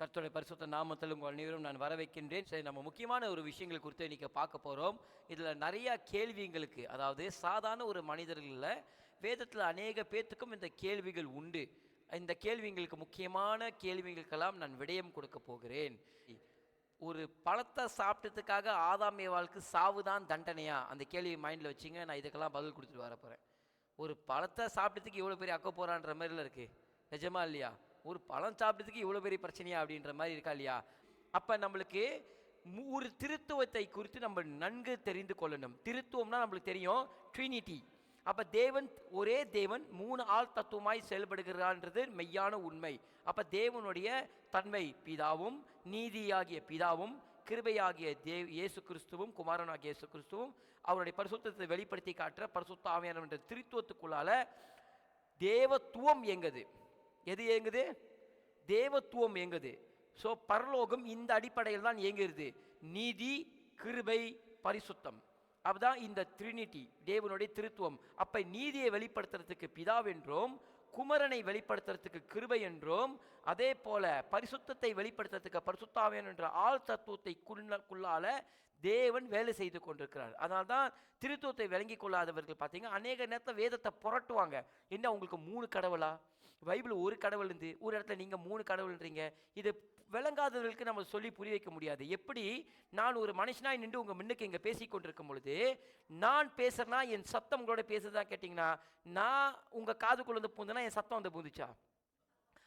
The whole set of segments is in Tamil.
கர்த்தருடைய பரிசுத்த நாமத்தில் உங்கள் அனைவரும் நான் வர வைக்கின்றேன். சரி, நம்ம முக்கியமான ஒரு விஷயங்கள் குறித்து இன்றைக்கி பார்க்க போகிறோம். இதில் நிறையா கேள்விங்களுக்கு, அதாவது சாதாரண ஒரு மனிதர்களில் வேதத்தில் அநேக பேர்த்துக்கும் இந்த கேள்விகள் உண்டு. இந்த கேள்விங்களுக்கு முக்கியமான கேள்விகளுக்கெல்லாம் நான் விடயம் கொடுக்க போகிறேன். ஒரு பழத்தை சாப்பிட்டதுக்காக ஆதாம் ஏவாளுக்கு சாவு தான் தண்டனையா? அந்த கேள்வி மைண்டில் வச்சிங்க, நான் இதுக்கெல்லாம் பதில் கொடுத்துட்டு வர போகிறேன். ஒரு பழத்தை சாப்பிட்டதுக்கு இவ்வளோ பெரிய அக்க போகிறான்ற மாதிரிலாம் இருக்குது, நிஜமா இல்லையா? ஒரு பழம் சாப்பிட்டதுக்கு இவ்வளோ பெரிய பிரச்சனையா அப்படின்ற மாதிரி இருக்கா இல்லையா? அப்போ நம்மளுக்கு ஒரு திருத்துவத்தை குறித்து நம்ம நன்கு தெரிந்து கொள்ளணும். திருத்துவம்னா நம்மளுக்கு தெரியும், ட்ரினிட்டி. அப்போ தேவன், ஒரே தேவன் 3 ஆள் தத்துவமாய் செயல்படுகிறான்றது மெய்யான உண்மை. அப்போ தேவனுடைய தன்மை பிதாவும், நீதியாகிய பிதாவும், கிருபையாகிய இயேசு கிறிஸ்துவும், குமாரனாகிய இயேசு கிறிஸ்துவும், அவருடைய பரிசுத்தத்தை வெளிப்படுத்தி காட்டுற பரிசுத்த ஆவியானவர் என்ற திருத்துவத்துக்குள்ளால தேவத்துவம் எங்குது. எது இயங்குது? தேவத்துவம் இயங்குது. ஸோ பரலோகம் இந்த அடிப்படையில் தான் இயங்குகிறது. நீதி, கிருபை, பரிசுத்தம். அப்பதான் இந்த ட்ரினிட்டி, தேவனுடைய திருத்துவம். அப்போ நீதியை வெளிப்படுத்துறதுக்கு பிதாவென்றும், குமரனை வெளிப்படுத்துறதுக்கு கிருபை என்றும், அதே போல பரிசுத்தத்தை வெளிப்படுத்துறதுக்கு பரிசுத்த ஆவியானவர் என்ற ஆள் தத்துவத்தை குள்ளால தேவன் வேலை செய்து கொண்டிருக்கிறார். அதனால தான் திருத்துவத்தை விளங்கி கொள்ளாதவர்கள் பார்த்தீங்கன்னா அநேக நேரத்தில் வேதத்தை புரட்டுவாங்க. என்ன உங்களுக்கு 3 கடவுளா? பைபிள் ஒரு கடவுள் இருந்து ஒரு இடத்துல நீங்கள் 3 கடவுள்ன்றீங்க. இது விளங்காதவர்களுக்கு நம்ம சொல்லி புரிய வைக்க முடியாது. எப்படி நான் ஒரு மனுஷனாய் நின்று உங்கள் முன்னுக்கு இங்கே பேசி கொண்டிருக்கும் பொழுது நான் பேசுறேன்னா என் சத்தம் உங்களோட பேசுறதா கேட்டிங்கன்னா, நான் உங்கள் காதுக்குள்ள வந்து பூந்துன்னா என் சத்தம் வந்து பூந்துச்சா?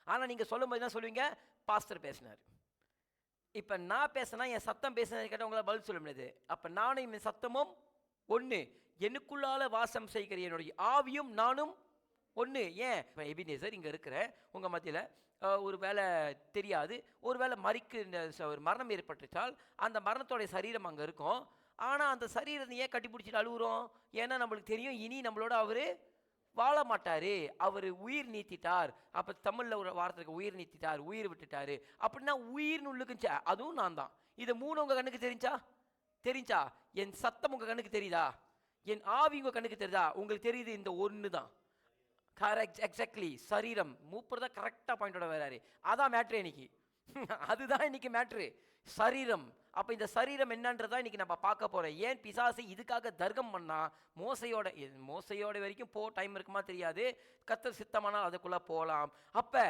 ஆனால் நீங்கள் சொல்லும் போது தான் சொல்லுவீங்க, பாஸ்டர் பேசினார். இப்போ நான் பேசினா என் சத்தம் பேசுனது கேட்டால் உங்களால் பதில் சொல்ல முடியாது. அப்போ நானும் என் சத்தமும் ஒன்று, எனக்குள்ளால வாசம் செய்கிற என்னுடைய ஆவியும் நானும் ஒன்று. ஏன் எபினேசர் இங்கே இருக்கிற உங்கள் மத்தியில் ஒரு வேலை தெரியாது, ஒரு வேலை ஒரு மரணம் ஏற்பட்டுச்சால் அந்த மரணத்தோடைய சரீரம் அங்கே இருக்கும். ஆனால் அந்த சரீரத்தை ஏன் கட்டி பிடிச்சிட்டு அழுகுறோம்? ஏன்னா நம்மளுக்கு தெரியும் இனி நம்மளோட அவர் வாழ மாட்டார், அவர் உயிர் நீத்திட்டார். அப்போ தமிழில் ஒரு வார்த்தைக்கு உயிர் நீத்திட்டார், உயிர் விட்டுட்டார். அப்படின்னா உயிர்னு உள்ளுக்குச்சா, அதுவும் நான் தான். இது 3 உங்கள் கண்ணுக்கு தெரிஞ்சா? என் சத்தம் உங்கள் கண்ணுக்கு தெரியுதா? என் ஆவி உங்கள் கண்ணுக்கு தெரியுதா? உங்களுக்கு தெரியுது இந்த ஒன்று தான். Correct, exactly. சரீரம் மூப்பர் தான் கரெக்டாக பாயிண்டோட வராரு. அதான் மேட்ரு இன்னைக்கு. அதுதான் இன்னைக்கு மேட்ரு, சரீரம். அப்போ இந்த சரீரம் என்னன்றதான் இன்னைக்கு நம்ம பார்க்க போகிறோம். ஏன் பிசாசு இதுக்காக தர்க்கம் பண்ணா? மோசையோட வரைக்கும் டைம் இருக்குமா தெரியாது, கர்த்தர் சித்தமானால் அதுக்குள்ளே போகலாம். அப்போ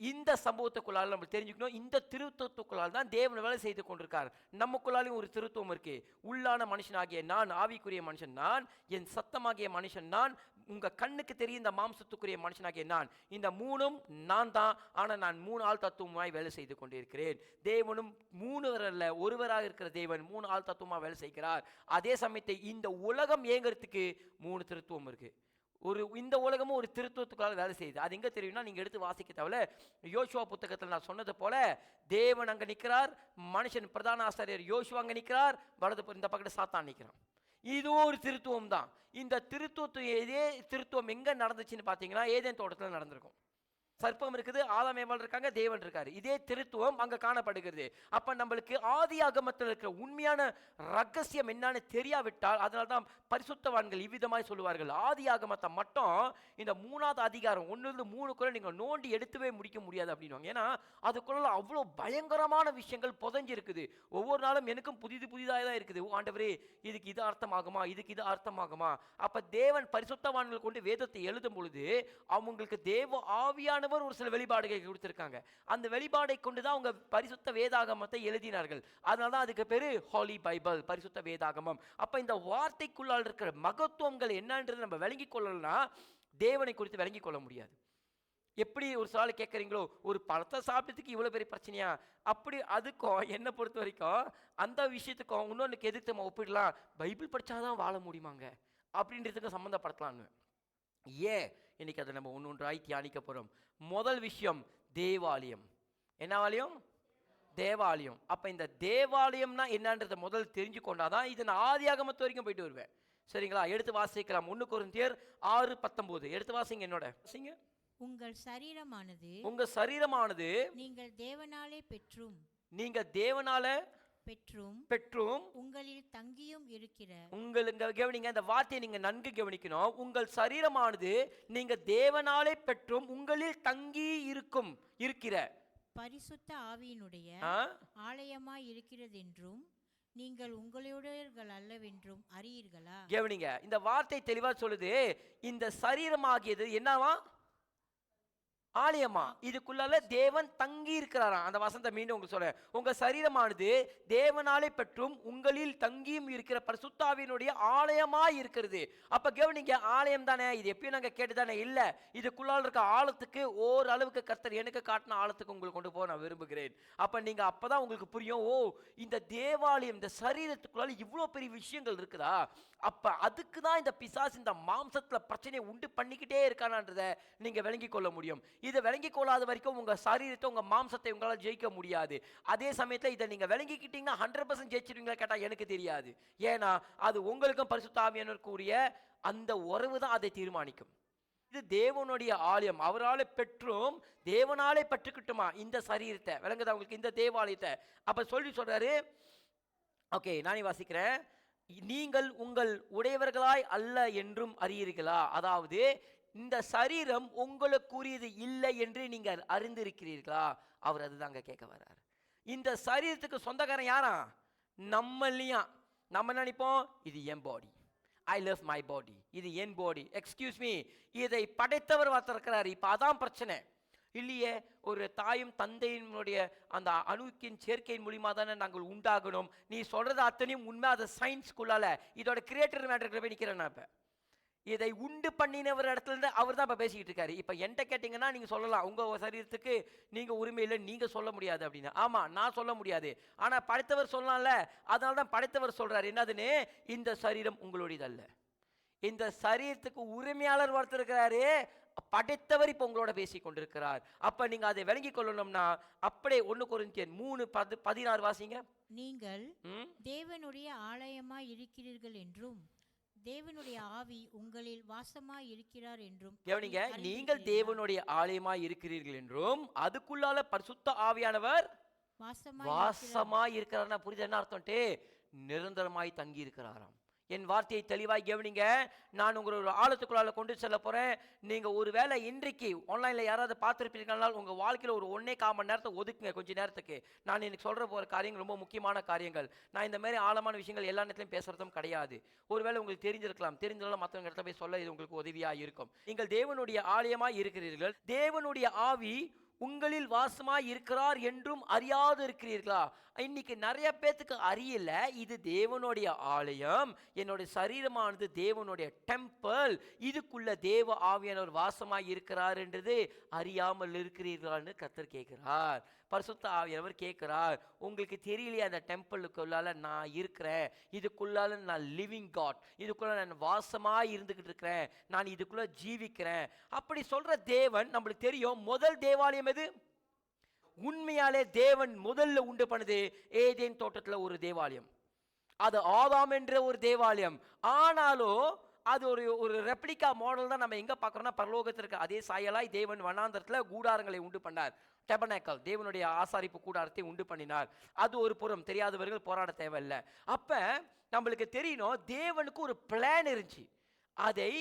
இந்த சம்பவத்துக்குள்ளால் நம்ம தெரிஞ்சுக்கணும், இந்த திருத்துவத்துக்குள்ளால் தான் தேவன் வேலை செய்து கொண்டிருக்கார். நமக்குள்ளாலையும் ஒரு திருத்துவம் இருக்கு. உள்ளான மனுஷனாகிய நான், ஆவிக்குரிய மனுஷன் நான், என் சத்தமாகிய மனுஷன் நான், உங்கள் கண்ணுக்கு தெரியும் இந்த மாம்சத்துக்குரிய மனுஷனாகிய நான். இந்த 3ம் நான் தான். ஆனால் நான் 3 ஆள் தத்துவமாய் வேலை செய்து கொண்டிருக்கிறேன். தேவனும் 3 அல்ல, ஒருவராக இருக்கிற தேவன் 3 ஆள் தத்துவமாக வேலை செய்கிறார். அதே சமயத்தை இந்த உலகம் இயங்குறதுக்கு 3 திருத்துவம் இருக்கு. இந்த உலகமும் ஒரு திருத்துவத்துக்காக வேலை செய்யுது. அது எங்கே தெரியும்னா, நீங்கள் எடுத்து வாசிக்க தேவையில்ல. யோசுவா புத்தகத்தில் நான் சொன்னது போல தேவன் அங்கே நிற்கிறார், மனுஷன் பிரதான ஆசாரியர் யோசுவா அங்கே நிற்கிறார், இந்த பக்கத்து சாத்தான் நிற்கிறான். இதுவும் ஒரு திருத்துவம் தான். இந்த இதே திருத்துவம் எங்கே நடந்துச்சுன்னு பார்த்தீங்கன்னா, ஏதேன் தோட்டத்தில் நடந்திருக்கும். சர்ப்பம் இருக்குது, ஆதாம் ஏவாள் இருக்காங்க, தேவன் இருக்காரு. இதே திருத்துவம் அங்கே காணப்படுகிறது. அப்போ நம்மளுக்கு ஆதி ஆகமத்தில் இருக்கிற உண்மையான ரகசியம் என்னன்னு தெரியாவிட்டால், அதனால தான் பரிசுத்தவான்கள் இவ்விதமாய் சொல்லுவார்கள், ஆதி ஆகமத்தை மட்டும் இந்த 3வது அதிகாரம் 1-3 கூட நீங்கள் நோண்டி எடுத்துவே முடிக்க முடியாது அப்படின்வாங்க. ஏன்னா அதுக்குள்ள அவ்வளோ பயங்கரமான விஷயங்கள் புதைஞ்சிருக்குது. ஒவ்வொரு நாளும் எனக்கும் புதிதாக தான் இருக்குது. ஆண்டவரே, இதுக்கு இது அர்த்தமாகுமா, இதுக்கு இது அர்த்தமாகுமா? அப்போ தேவன் பரிசுத்தவான்கள் கொண்டு வேதத்தை எழுதும் பொழுது அவங்களுக்கு தேவ ஆவியானவர் ஒரு சில வெளிப்பாடுகளை கொடுத்திருக்காங்க. அந்த வெளிப்பாடை கொண்டுதான் அவங்க பரிசுத்த வேதாகமத்தை எழுதினார்கள். அதனாலதான் அதுக்கு பேரு ஹாலி பைபிள், பரிசுத்த வேதாகமம். அப்ப இந்த வார்த்தைக்குள்ளால் இருக்கிற மகத்துவங்கள் என்னன்றது நம்ம விளங்கிக் கொள்ளலனா தேவனை குறித்து விளங்கிக் கொள்ள முடியாது. எப்படி ஒரு சாலை கேட்குறீங்களோ, ஒரு பழத்தை சாப்பிட்டதுக்கு இவ்வளோ பெரிய பிரச்சனையா? அப்படி அதுக்கும் என்னை பொறுத்த வரைக்கும் அந்த விஷயத்துக்கும் இன்னொன்றுக்கு எதிர்த்து நம்ம ஒப்பிடலாம். பைபிள் படித்தாதான் வாழ முடியுமாங்க அப்படின்றதுக்கு சம்மந்தப்படுத்தலான்னு. ஏன் இன்னைக்கு அதை நம்ம ஒன்றொன்றாய் தியானிக்க போகிறோம். முதல் விஷயம் தேவாலயம். என்ன ஆலயம்? தேவாலயம். அப்போ இந்த தேவாலயம்னா என்னன்றதை முதல் தெரிஞ்சு கொண்டாதான் இதை நான் ஆதியாகமத்து வரைக்கும் போயிட்டு வருவேன். சரிங்களா? எடுத்து வாசிக்கலாம். 1 கொரிந்தியர் 6:19 எடுத்து வாசிங்க. என்னோட வாசிங்க. உங்கள் சரீரமானது நீங்கள் தேவனாலே பெற்றும் உங்களில் தங்கியும் இருக்கிற. உங்களுக்கு கவனிங்க, இந்த வார்த்தையை நீங்க நன்கு கவனிக்கணும். உங்கள் சரீரமானது நீங்க தேவனாலே பெற்றும் உங்களில் தங்கி இருக்கிற. பரிசுத்த ஆவியினுடைய ஆ? ஆலயமாய் இருக்கிறதென்றும் நீங்கள் உங்களுடையவர்கள் அல்லவென்றும் அறியீர்களா? கவனிங்க, இந்த வார்த்தை தெளிவா சொல்லுது. இந்த சரீரமாகியது என்னவா? ஆலயமா. இதுக்குள்ளால தேவன் தங்கி இருக்கிறாராம். அந்த வசனத்தை மீண்டும் உங்களுக்கு சொல்றேன். உங்க சரீரமானது தேவனாலே பெற்றும் உங்களில் தங்கியும் இருக்கிற பரிசுத்தாவினுடைய ஆலயமாய் இருக்கிறது. அப்ப கவனிங்க, ஆலயம் தானே இது, எப்பயும் நாங்க கேட்டுதானே இல்ல. இதுக்குள்ளால இருக்க ஆழத்துக்கு ஓரளவுக்கு கர்த்தர் எனக்கு காட்டின ஆழத்துக்கு உங்களுக்கு கொண்டு போக நான் விரும்புகிறேன். அப்ப நீங்க அப்பதான் உங்களுக்கு புரியும், ஓ இந்த தேவாலயம், இந்த சரீரத்துக்குள்ளால இவ்வளோ பெரிய விஷயங்கள் இருக்குதா. அப்ப அதுக்கு தான் இந்த பிசாசு இந்த மாம்சத்துல பிரச்சனையை உண்டு பண்ணிக்கிட்டே இருக்கானன்றதை நீங்க விளங்கி கொள்ள முடியும். இதை விளங்கி கொள்ளாத வரைக்கும் உங்க சரீரத்தை, உங்க மாம்சத்தை உங்களால் ஜெயிக்க முடியாது. அதே சமயத்தில் இதை நீங்க விளங்கிக்கிட்டீங்கன்னா 100% ஜெயிச்சிருவீங்களா கேட்டா எனக்கு தெரியாது. ஏன்னா அது உங்களுக்கும் பரிசுத்த ஆவியானவருக்குரிய அந்த உறவு தான் அதை தீர்மானிக்கும். இது தேவனுடைய ஆலயம், அவராலே பெற்றும் தேவனாலே பெற்றுக்கிட்டுமா இந்த சரீரத்தை, விளங்குதா உங்களுக்கு, இந்த தேவாலயத்தை. அப்ப சொல்றாரு, ஓகே நானே வாசிக்கிறேன். நீங்கள் உங்கள் உடையவர்களாய் அல்ல என்றும் அறியீர்களா? அதாவது இந்த சரீரம் உங்களுக்குரியது இல்லை என்று நீங்கள் அறிந்திருக்கிறீர்களா? அவர் அதுதாங்க கேட்க வர்றார். இந்த சரீரத்துக்கு சொந்தக்காரன் யாரா? நம்மளையா? நம்ம நினைப்போம் இது என் பாடி, ஐ லவ் மை பாடி, இது என் பாடி. எக்ஸ்கியூஸ் மீ, இதை படைத்தவர் பார்த்திருக்கிறார். இப்போ அதான் பிரச்சனை இல்லையே. ஒரு தாயும் தந்தையினுடைய அந்த அணுக்கின் சேர்க்கையின் மூலியமா தானே நாங்கள் உண்டாகணும். நீ சொல்றது அத்தனையும் உண்மை, அதை சயின்ஸ்குள்ளால இதோட கிரியேட்டர் மேட்டர் நிற்கிறேன். நான் இப்போ இதை உண்டு பண்ணினவர் இடத்துல இருந்து அவர் தான் இப்போ பேசிக்கிட்டு இருக்காரு. இப்போ என்கிட்ட கேட்டிங்கன்னா நீங்கள் சொல்லலாம், உங்கள் சரீரத்துக்கு நீங்கள் உரிமை இல்லை, நீங்கள் சொல்ல முடியாது அப்படின்னு. ஆமாம், நான் சொல்ல முடியாது, ஆனால் படைத்தவர் சொல்லலாம்ல. அதனால தான் படைத்தவர் சொல்கிறார் என்னதுன்னு, இந்த சரீரம் உங்களுடையதல்ல. இந்த சரீரத்துக்கு உரிமையாளர் ஒருத்தர் இருக்கிறாரு, படைத்தவர் இப்போ உங்களோட பேசி கொண்டிருக்கிறார். அப்போ நீங்கள் அதை விளங்கி கொள்ளணும்னா அப்படியே 1 கொரிந்தியர் 3:16 வாசிங்க. நீங்கள் தேவனுடைய ஆலயமாய் இருக்கிறீர்கள் என்றும் தேவனுடைய ஆவி உங்களில் வாசமாய் இருக்கிறார் என்றும். கவனிங்க, நீங்கள் தேவனுடைய ஆலயமாய் இருக்கிறீர்கள் என்றும் அதுக்குள்ளால பரிசுத்த ஆவியானவர் வாசமாய் இருக்கிறார்னா புரியுது என்ன அர்த்தம்ட்டு? நிரந்தரமாய் தங்கி இருக்கிறாராம். என் வார்த்தையை தெளிவாய் கவனிங்க. நான் உங்களை ஒரு ஆழத்துக்குள்ளால கொண்டு செல்ல போறேன். நீங்க ஒருவேளை இன்றைக்கு ஆன்லைன்ல யாராவது பார்த்துருப்பீங்கனால் உங்க வாழ்க்கையில ஒரு 1.25 மணி நேரத்தை ஒதுக்குங்க கொஞ்ச நேரத்துக்கு. நான் எனக்கு சொல்ற போற காரியங்கள் ரொம்ப முக்கியமான காரியங்கள். நான் இந்த மாதிரி ஆழமான விஷயங்கள் எல்லா நேரத்திலும் பேசுறதும் கிடையாது. ஒருவேளை உங்களுக்கு தெரிஞ்சிருக்கலாம், தெரிஞ்சாலும் மற்றவங்க இடத்துல போய் சொல்ல இது உங்களுக்கு உதவியா இருக்கும். நீங்கள் தேவனுடைய ஆலயமாய் இருக்கிறீர்கள், தேவனுடைய ஆவி உங்களில் வாசமாய் இருக்கிறார் என்றும் அறியாது இருக்கிறீர்களா? இன்னைக்கு நிறைய பேத்துக்கு அறியல, இது தேவனுடைய ஆலயம், என்னுடைய சரீரமானது தேவனுடைய டெம்பிள், இதுக்குள்ள தேவ ஆவியானவர் வாசமாய் இருக்கிறார் என்றது அறியாமல் இருக்கிறீர்களான்னு கர்த்தர் கேட்கிறார். பரிசுத்த ஆவியானவர் கேட்கிறார், உங்களுக்கு தெரியலையே அந்த டெம்பிளுக்குள்ளால நான் இருக்கிறேன், இதுக்குள்ளால நான் லிவிங் காட், இதுக்குள்ள நான் வாசமாய் இருந்துகிட்டு இருக்கிறேன், நான் இதுக்குள்ள ஜீவிக்கிறேன். அப்படி சொல்ற தேவன் நம்மளுக்கு தெரியும். முதல் தேவாலயம் எது? உண்மையாலே தேவன் முதல்ல உண்டு பண்ணது ஏதேன் தோட்டத்துல ஒரு தேவாலயம், அது ஆதாம் என்ற ஒரு தேவாலயம். ஆனாலும் அது ஒரு ரெப்ளிகா மாடல் தான். நம்ம எங்க பார்க்கறோம்னா பரலோகத்திற்கு அதே சாயலாய் தேவன் வனாந்தரத்துல கூடாரங்களை உண்டு பண்ணார். டெபர்னேக்கல், தேவனுடைய ஆசாரிப்பு கூடாரத்தை உண்டு பண்ணினார். அது ஒரு புறம், தெரியாதவர்கள் போராட தேவையில்லை. அப்ப நம்மளுக்கு தெரியணும், தேவனுக்கு ஒரு பிளான் இருந்துச்சு. அதை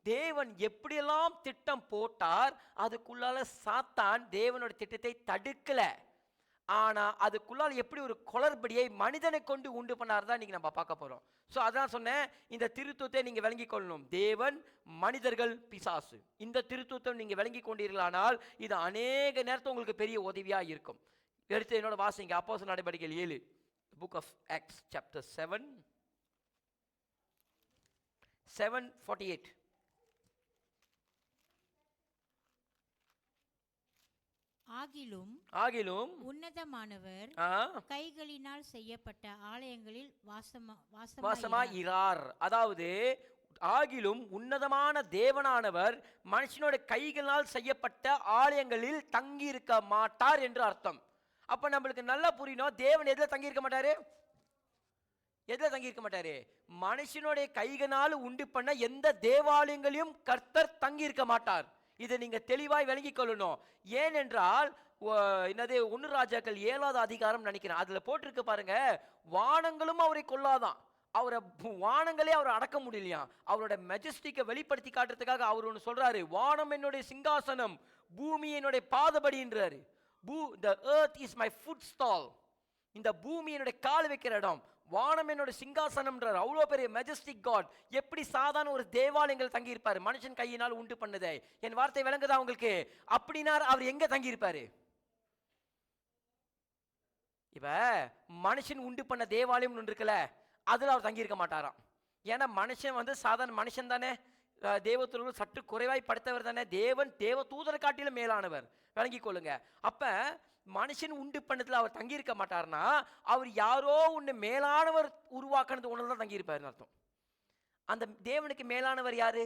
தேவன் எப்படியெல்லாம் திட்டம் போட்டார், அதுக்குள்ளால சாத்தான் தேவனுடைய திட்டத்தை தடுக்கல. ஆனா அதுக்குள்ளால் எப்படி ஒரு குளறுபடியை மனிதனை கொண்டு உண்டு பண்ணார் தான் நீங்க நம்ம பார்க்க போறோம். ஸோ அதான் சொன்னேன், இந்த திருத்துவத்தை நீங்க விளங்கி கொள்ளணும். தேவன், மனிதர்கள், பிசாசு, இந்த திருத்துவத்தை நீங்க விளங்கி கொண்டீர்களானால் இது அநேக நேரத்தை உங்களுக்கு பெரிய உதவியா இருக்கும். எடுத்து என்னோட வாசிங்க, அப்போஸ்தலர் நடபடிகள் 7, புக் ஆஃப் ஆக்ட்ஸ் சாப்டர் 7:48. ஆகிலும் உன்னதமானவர் கைகளினால் செய்யப்பட்ட ஆலயங்களில் வாசமாயிரார். அதாவது ஆகிலும் உன்னதமான தேவனானவர் மனுஷனோட கைகளால் செய்யப்பட்ட ஆலயங்களில் தங்கி இருக்க மாட்டார் என்று அர்த்தம். அப்ப நம்மளுக்கு நல்லா புரியணும், தேவன் எதுல தங்கி இருக்க மாட்டாரு? எதுல தங்கி இருக்க மாட்டாரு? மனுஷனுடைய கைகளால் உண்டு பண்ண எந்த தேவாலயங்களையும் கர்த்தர் தங்கி இருக்க மாட்டார். இதை நீங்க தெளிவாய் விளங்கிக் கொள்ளணும். ஏனென்றால் என்னது 1 ராஜாக்கள் 7வது அதிகாரம் நினைக்கிறேன், அதுல போட்டிருக்கு பாருங்க, வானங்களும் அவரை கொல்லாதான், அவரை வானங்களே அவரை அடக்க முடியலையா. அவரோட மெஜஸ்டிக்கை வெளிப்படுத்தி காட்டுறதுக்காக அவர் ஒன்று சொல்றாரு, வானம் என்னுடைய சிங்காசனம், பூமி என்னுடைய பாதபடின்றாரு. the earth is my footstool. இந்த பூமி என்னுடைய கால் வைக்கிற இடம், வானம் என்னோட சிங்காசனம்ன்றார். அவ்வளோ பெரிய மெஜஸ்டிக் காட் எப்படி சாதாரண ஒரு தேவாலயங்கள் தங்கி இருப்பாரு? மனுஷன் கையினால் உண்டு பண்ணதே. என் வார்த்தை விளங்குதா உங்களுக்கு? அப்படின்னா அவர் எங்க தங்கி இருப்பாரு? இப்ப மனுஷன் உண்டு பண்ண தேவாலயம் ஒன்று இருக்குல்ல, அதுல அவர் தங்கி இருக்க மாட்டாராம். ஏன்னா மனுஷன் சாதாரண மனுஷன் தானே, தேவதூதர்கள் சற்று குறைவாய் படுத்தவர் தானே, தேவன் தேவ தூதரை காட்டிலும் மேலானவர். விளங்கிக் கொள்ளுங்க. அப்ப மனுஷன் உண்டு பண்ணதுல அவர் தங்கி இருக்க மாட்டார்னா, அவர் யாரோ ஒன்று மேலானவர் உருவாக்குனது ஒன்று தான் தங்கி இருப்பாருன்னு அர்த்தம். அந்த தேவனுக்கு மேலானவர் யாரு?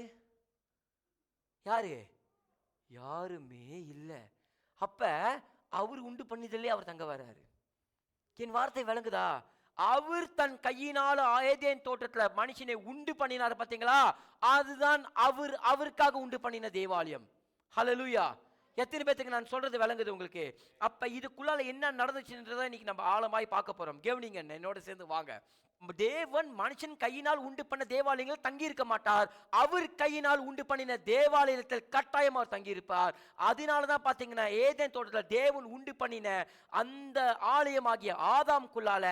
யாரு? யாருமே இல்லை. அப்ப அவர் உண்டு பண்ணதிலே அவர் தங்க வர்றாரு. என் வார்த்தை விளங்குதா? அவர் தன் கையினால ஏதேன் தோட்டத்துல மனுஷனை உண்டு பண்ணினார் பாத்தீங்களா? அதுதான் அவருக்காக உண்டு பண்ணின தேவாலயம். ஹல்லேலூயா. எத்தனை பேத்துக்கு நான் சொல்றது விளங்குது உங்களுக்கு? அப்ப இதுக்குள்ளால என்ன நடந்துச்சுன்றதை இன்னைக்கு நம்ம ஆழமாய் பார்க்க போறோம். கவனிங்க, என்னோட சேர்ந்து வாங்க. தேவன் மனுஷன் கையினால் உண்டு பண்ண தேவாலயங்கள் தங்கி இருக்க மாட்டார். அவர் கையினால் உண்டு பண்ணின தேவாலயத்தில் கட்டாயம் அவர் தங்கி இருப்பார். அதனாலதான் பாத்தீங்கன்னா ஏதேன் தோட்டத்தில் தேவன் உண்டு பண்ணின அந்த ஆலயமாகிய ஆதாம்குள்ளால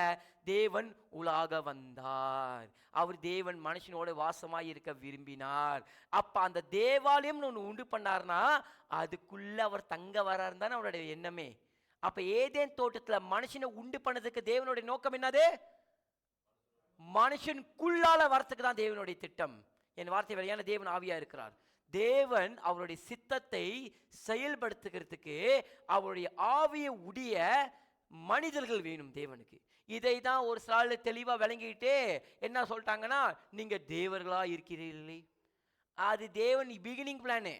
தேவன் உலாக வந்தார். அவர் தேவன் மனுஷனோட வாசமாய் இருக்க விரும்பினார். அப்ப அந்த தேவாலயம் ஒன்று உண்டு பண்ணார்னா அதுக்குள்ள அவர் தங்க வராருன்னு தானே அவருடைய எண்ணமே. அப்ப ஏதேன் தோட்டத்துல மனுஷனை உண்டு பண்ணதுக்கு தேவனுடைய நோக்கம் என்னது? மனுஷனுக்குள்ளால வரத்துக்கு தான் தேவனுடைய திட்டம். என் வார்த்தை வழியான தேவன் ஆவியா இருக்கிறார். தேவன் அவருடைய சித்தத்தை செயல்படுத்துகிறதுக்கு அவருடைய ஆவியை உடைய மனிதர்கள் வேணும் தேவனுக்கு. இதை தான் ஒரு சால தெளிவா விளங்கிட்டு என்ன சொல்லிட்டாங்கன்னா, நீங்க தேவர்களா இருக்கிறீர்களே. அது தேவன் பிகினிங் பிளானு,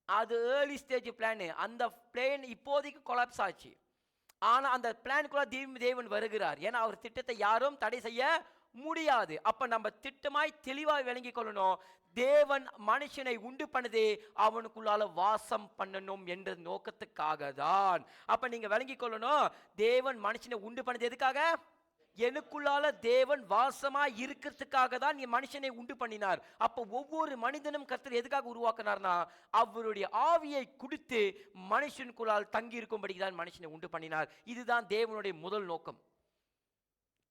அது ஏர்லி ஸ்டேஜ் பிளானு. அந்த பிளான் இப்போதைக்கு கொலாப்ஸ் ஆச்சு. ஆனா அந்த பிளானுக்குள்ள தேவன் வருகிறார். ஏன்னா அவர் திட்டத்தை யாரும் தடை செய்ய முடியாது. அப்ப நம்ம திட்டமாய் தெளிவாய் விளங்கிக் கொள்ளணும். தேவன் மனுஷனை உண்டு பண்ணதே அவனுக்குள்ளால வாசம் பண்ணணும் என்ற நோக்கத்துக்காக தான். அப்ப நீங்க விளங்கிக் கொள்ளணும், தேவன் மனுஷனை உண்டு பண்ணது எதுக்காக? எனக்குள்ளால தேவன் வாசமா இருக்கிறதுக்காக தான் மனுஷனை உண்டு பண்ணினார். அப்ப ஒவ்வொரு மனிதனும் கர்த்தர் எதுக்காக உருவாக்கினார்னா, அவருடைய ஆவியை கொடுத்து மனுஷனுக்குள்ளால் தங்கி இருக்கும்படிதான் மனுஷனை உண்டு பண்ணினார். இதுதான் தேவனுடைய முதல் நோக்கம்.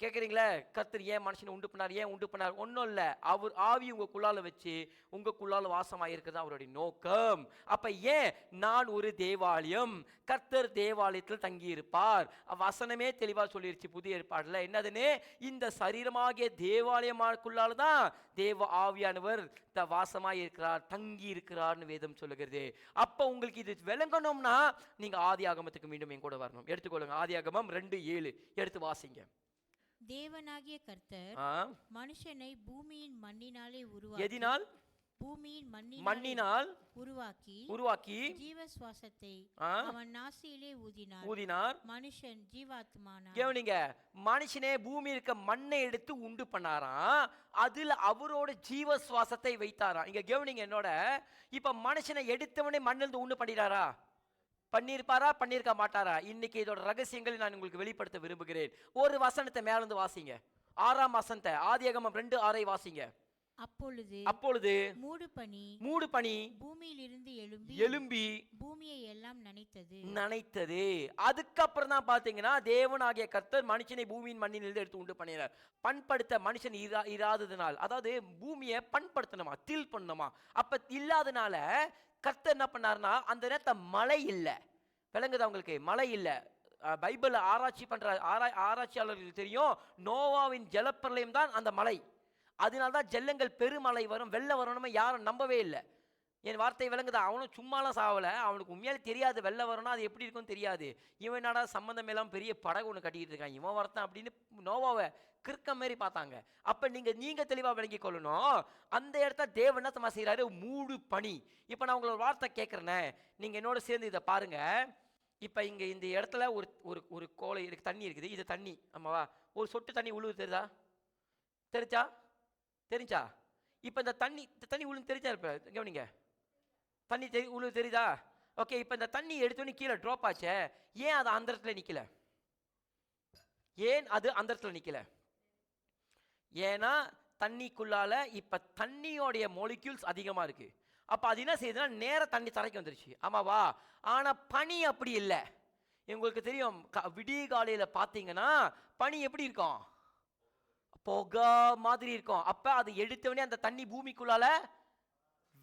கேட்குறீங்களா? கர்த்தர் ஏன் மனுஷனை உண்டு பண்ணார்? ஏன் உண்டு பண்ணார்? ஒன்றும் இல்லை, அவர் ஆவி உங்களுக்குள்ளால வச்சு உங்களுக்குள்ளால வாசமாக இருக்கிறது அவருடைய நோக்கம். அப்ப ஏன் நான் ஒரு தேவாலயம், கர்த்தர் தேவாலயத்தில் தங்கி இருப்பார். வசனமே தெளிவா சொல்லிருச்சு புதிய ஏற்பாடுல. என்னதுன்னு? இந்த சரீரமாகிய தேவாலயமாக்குள்ளால தான் தேவ ஆவியானவர் வாசமாய் இருக்கிறார், தங்கி இருக்கிறார்னு வேதம் சொல்லுகிறது. அப்ப உங்களுக்கு இது விளங்கணும்னா நீங்க ஆதி ஆகமத்துக்கு மீண்டும் என் கூட வரணும். எடுத்துக்கொள்ளுங்க, ஆதி ஆகமம் 2:7 எடுத்து வாசிங்க. தேவனாகிய கர்த்தர் மனுஷனை பூமியின் மண்ணினாலே உருவாக்கி, எதினால்? பூமியின் மண்ணினால் உருவாக்கி ஜீவ சுவாசத்தை அவன் நாசியிலே ஊதினார். மனுஷன் ஜீவாத்மானான். கவனிங்க, மனுஷனே பூமி இருக்க மண்ணை எடுத்து உண்டு பண்ணாராம், அதுல அவரோட ஜீவ சுவாசத்தை வைத்தாராம். இங்க கவனிங்க என்னோட, இப்ப மனுஷனை எடுத்தவனே மண்ணிலிருந்து உண்டு பண்ணிட்டாரா? பண்ணியிருப்பாரா? பண்ணியிருக்க மாட்டாரா? இன்னைக்கு இதோட ரகசியங்களை நான் உங்களுக்கு வெளிப்படுத்த விரும்புகிறேன். ஒரு வசனத்தை மேலிருந்து வாசிங்க, 6ஆம் வசனத்தை, ஆதியாகமம் 2:6 வாசிங்க. அப்பொழுது மூடு பனி பூமியிலிருந்து எழும்பி பூமியை எல்லாம் நனைத்தது. அதுக்கப்புறம் தான் பாத்தீங்கன்னா தேவனாகிய கர்த்தர் மனுஷனை பூமியின் மண்ணிலிருந்து எடுத்து உண்டு பண்ணினார். பண்படுத்த மனுஷன் இராததுனால், அதாவது பூமியை பண்படுத்தணுமா, தில் பண்ணணுமா. அப்ப இல்லாதனால கர்த்தர் என்ன பண்ணார்னா, அந்த நேரத்தை மழை இல்லை. விளங்குதா உங்களுக்கு? மழை இல்லை. பைபிள் ஆராய்ச்சி பண்ற ஆராய்ச்சியாளர்களுக்கு தெரியும், நோவாவின் ஜலப்பிரளயம் தான் அந்த மழை. அதனால்தான் ஜல்லங்கள் பெருமழை வரும், வெள்ளம் வரணுமே யாரும் நம்பவே இல்லை. என் வார்த்தை விளங்குதா? அவனும் சும்மாலாம் சாவலை, அவனுக்கு உண்மையாலே தெரியாது வெள்ளம் வரணும் அது எப்படி இருக்குன்னு தெரியாது. இவன் என்னடா சம்பந்தம் எல்லாம் பெரிய படகு ஒன்று கட்டிக்கிட்டு இருக்கான், இவன் வரத்தான் அப்படின்னு நோவாவை கிறுக்க மாரி பார்த்தாங்க. அப்ப நீங்க தெளிவா விளங்கிக் கொள்ளணும், அந்த இடத்த தேவன் என்ன செய்யறாரு? மூடு பனி. இப்ப நான் உங்களோட வார்த்தை கேட்கறேனே, நீங்க என்னோட சேர்ந்து இதை பாருங்க. இப்ப இங்க இந்த இடத்துல ஒரு கோலை இருக்கு, தண்ணி இருக்குது, இது தண்ணி. ஆமாவா? ஒரு சொட்டு தண்ணி உழுவு தெரிஞ்சா? இப்ப இந்த தண்ணி உழுந்து தெரிஞ்சா? இப்ப கவனிங்க, தண்ணி உழுவு தெரியுதா? ஓகே, இப்ப இந்த தண்ணி எடுத்தோன்னு கீழே ட்ராப் ஆச்சே, ஏன் அது அந்த இடத்துல நிக்கல? ஏன் அது அந்த இடத்துல நிக்கல? ஏன்னா தண்ணிக்குள்ளால இப்ப தண்ணியோடைய மோலிக்யூல்ஸ் அதிகமா இருக்கு. அப்ப அது என்ன செய்யுதுன்னா நேர தண்ணி தரைக்கு வந்துருச்சு. ஆமாவா? ஆனா பனி அப்படி இல்லை. உங்களுக்கு தெரியும் விடிய காலையில பாத்தீங்கன்னா பனி எப்படி இருக்கும், புகை மாதிரி இருக்கும். அப்ப அது எடுத்தவனே அந்த தண்ணி பூமிக்குள்ளால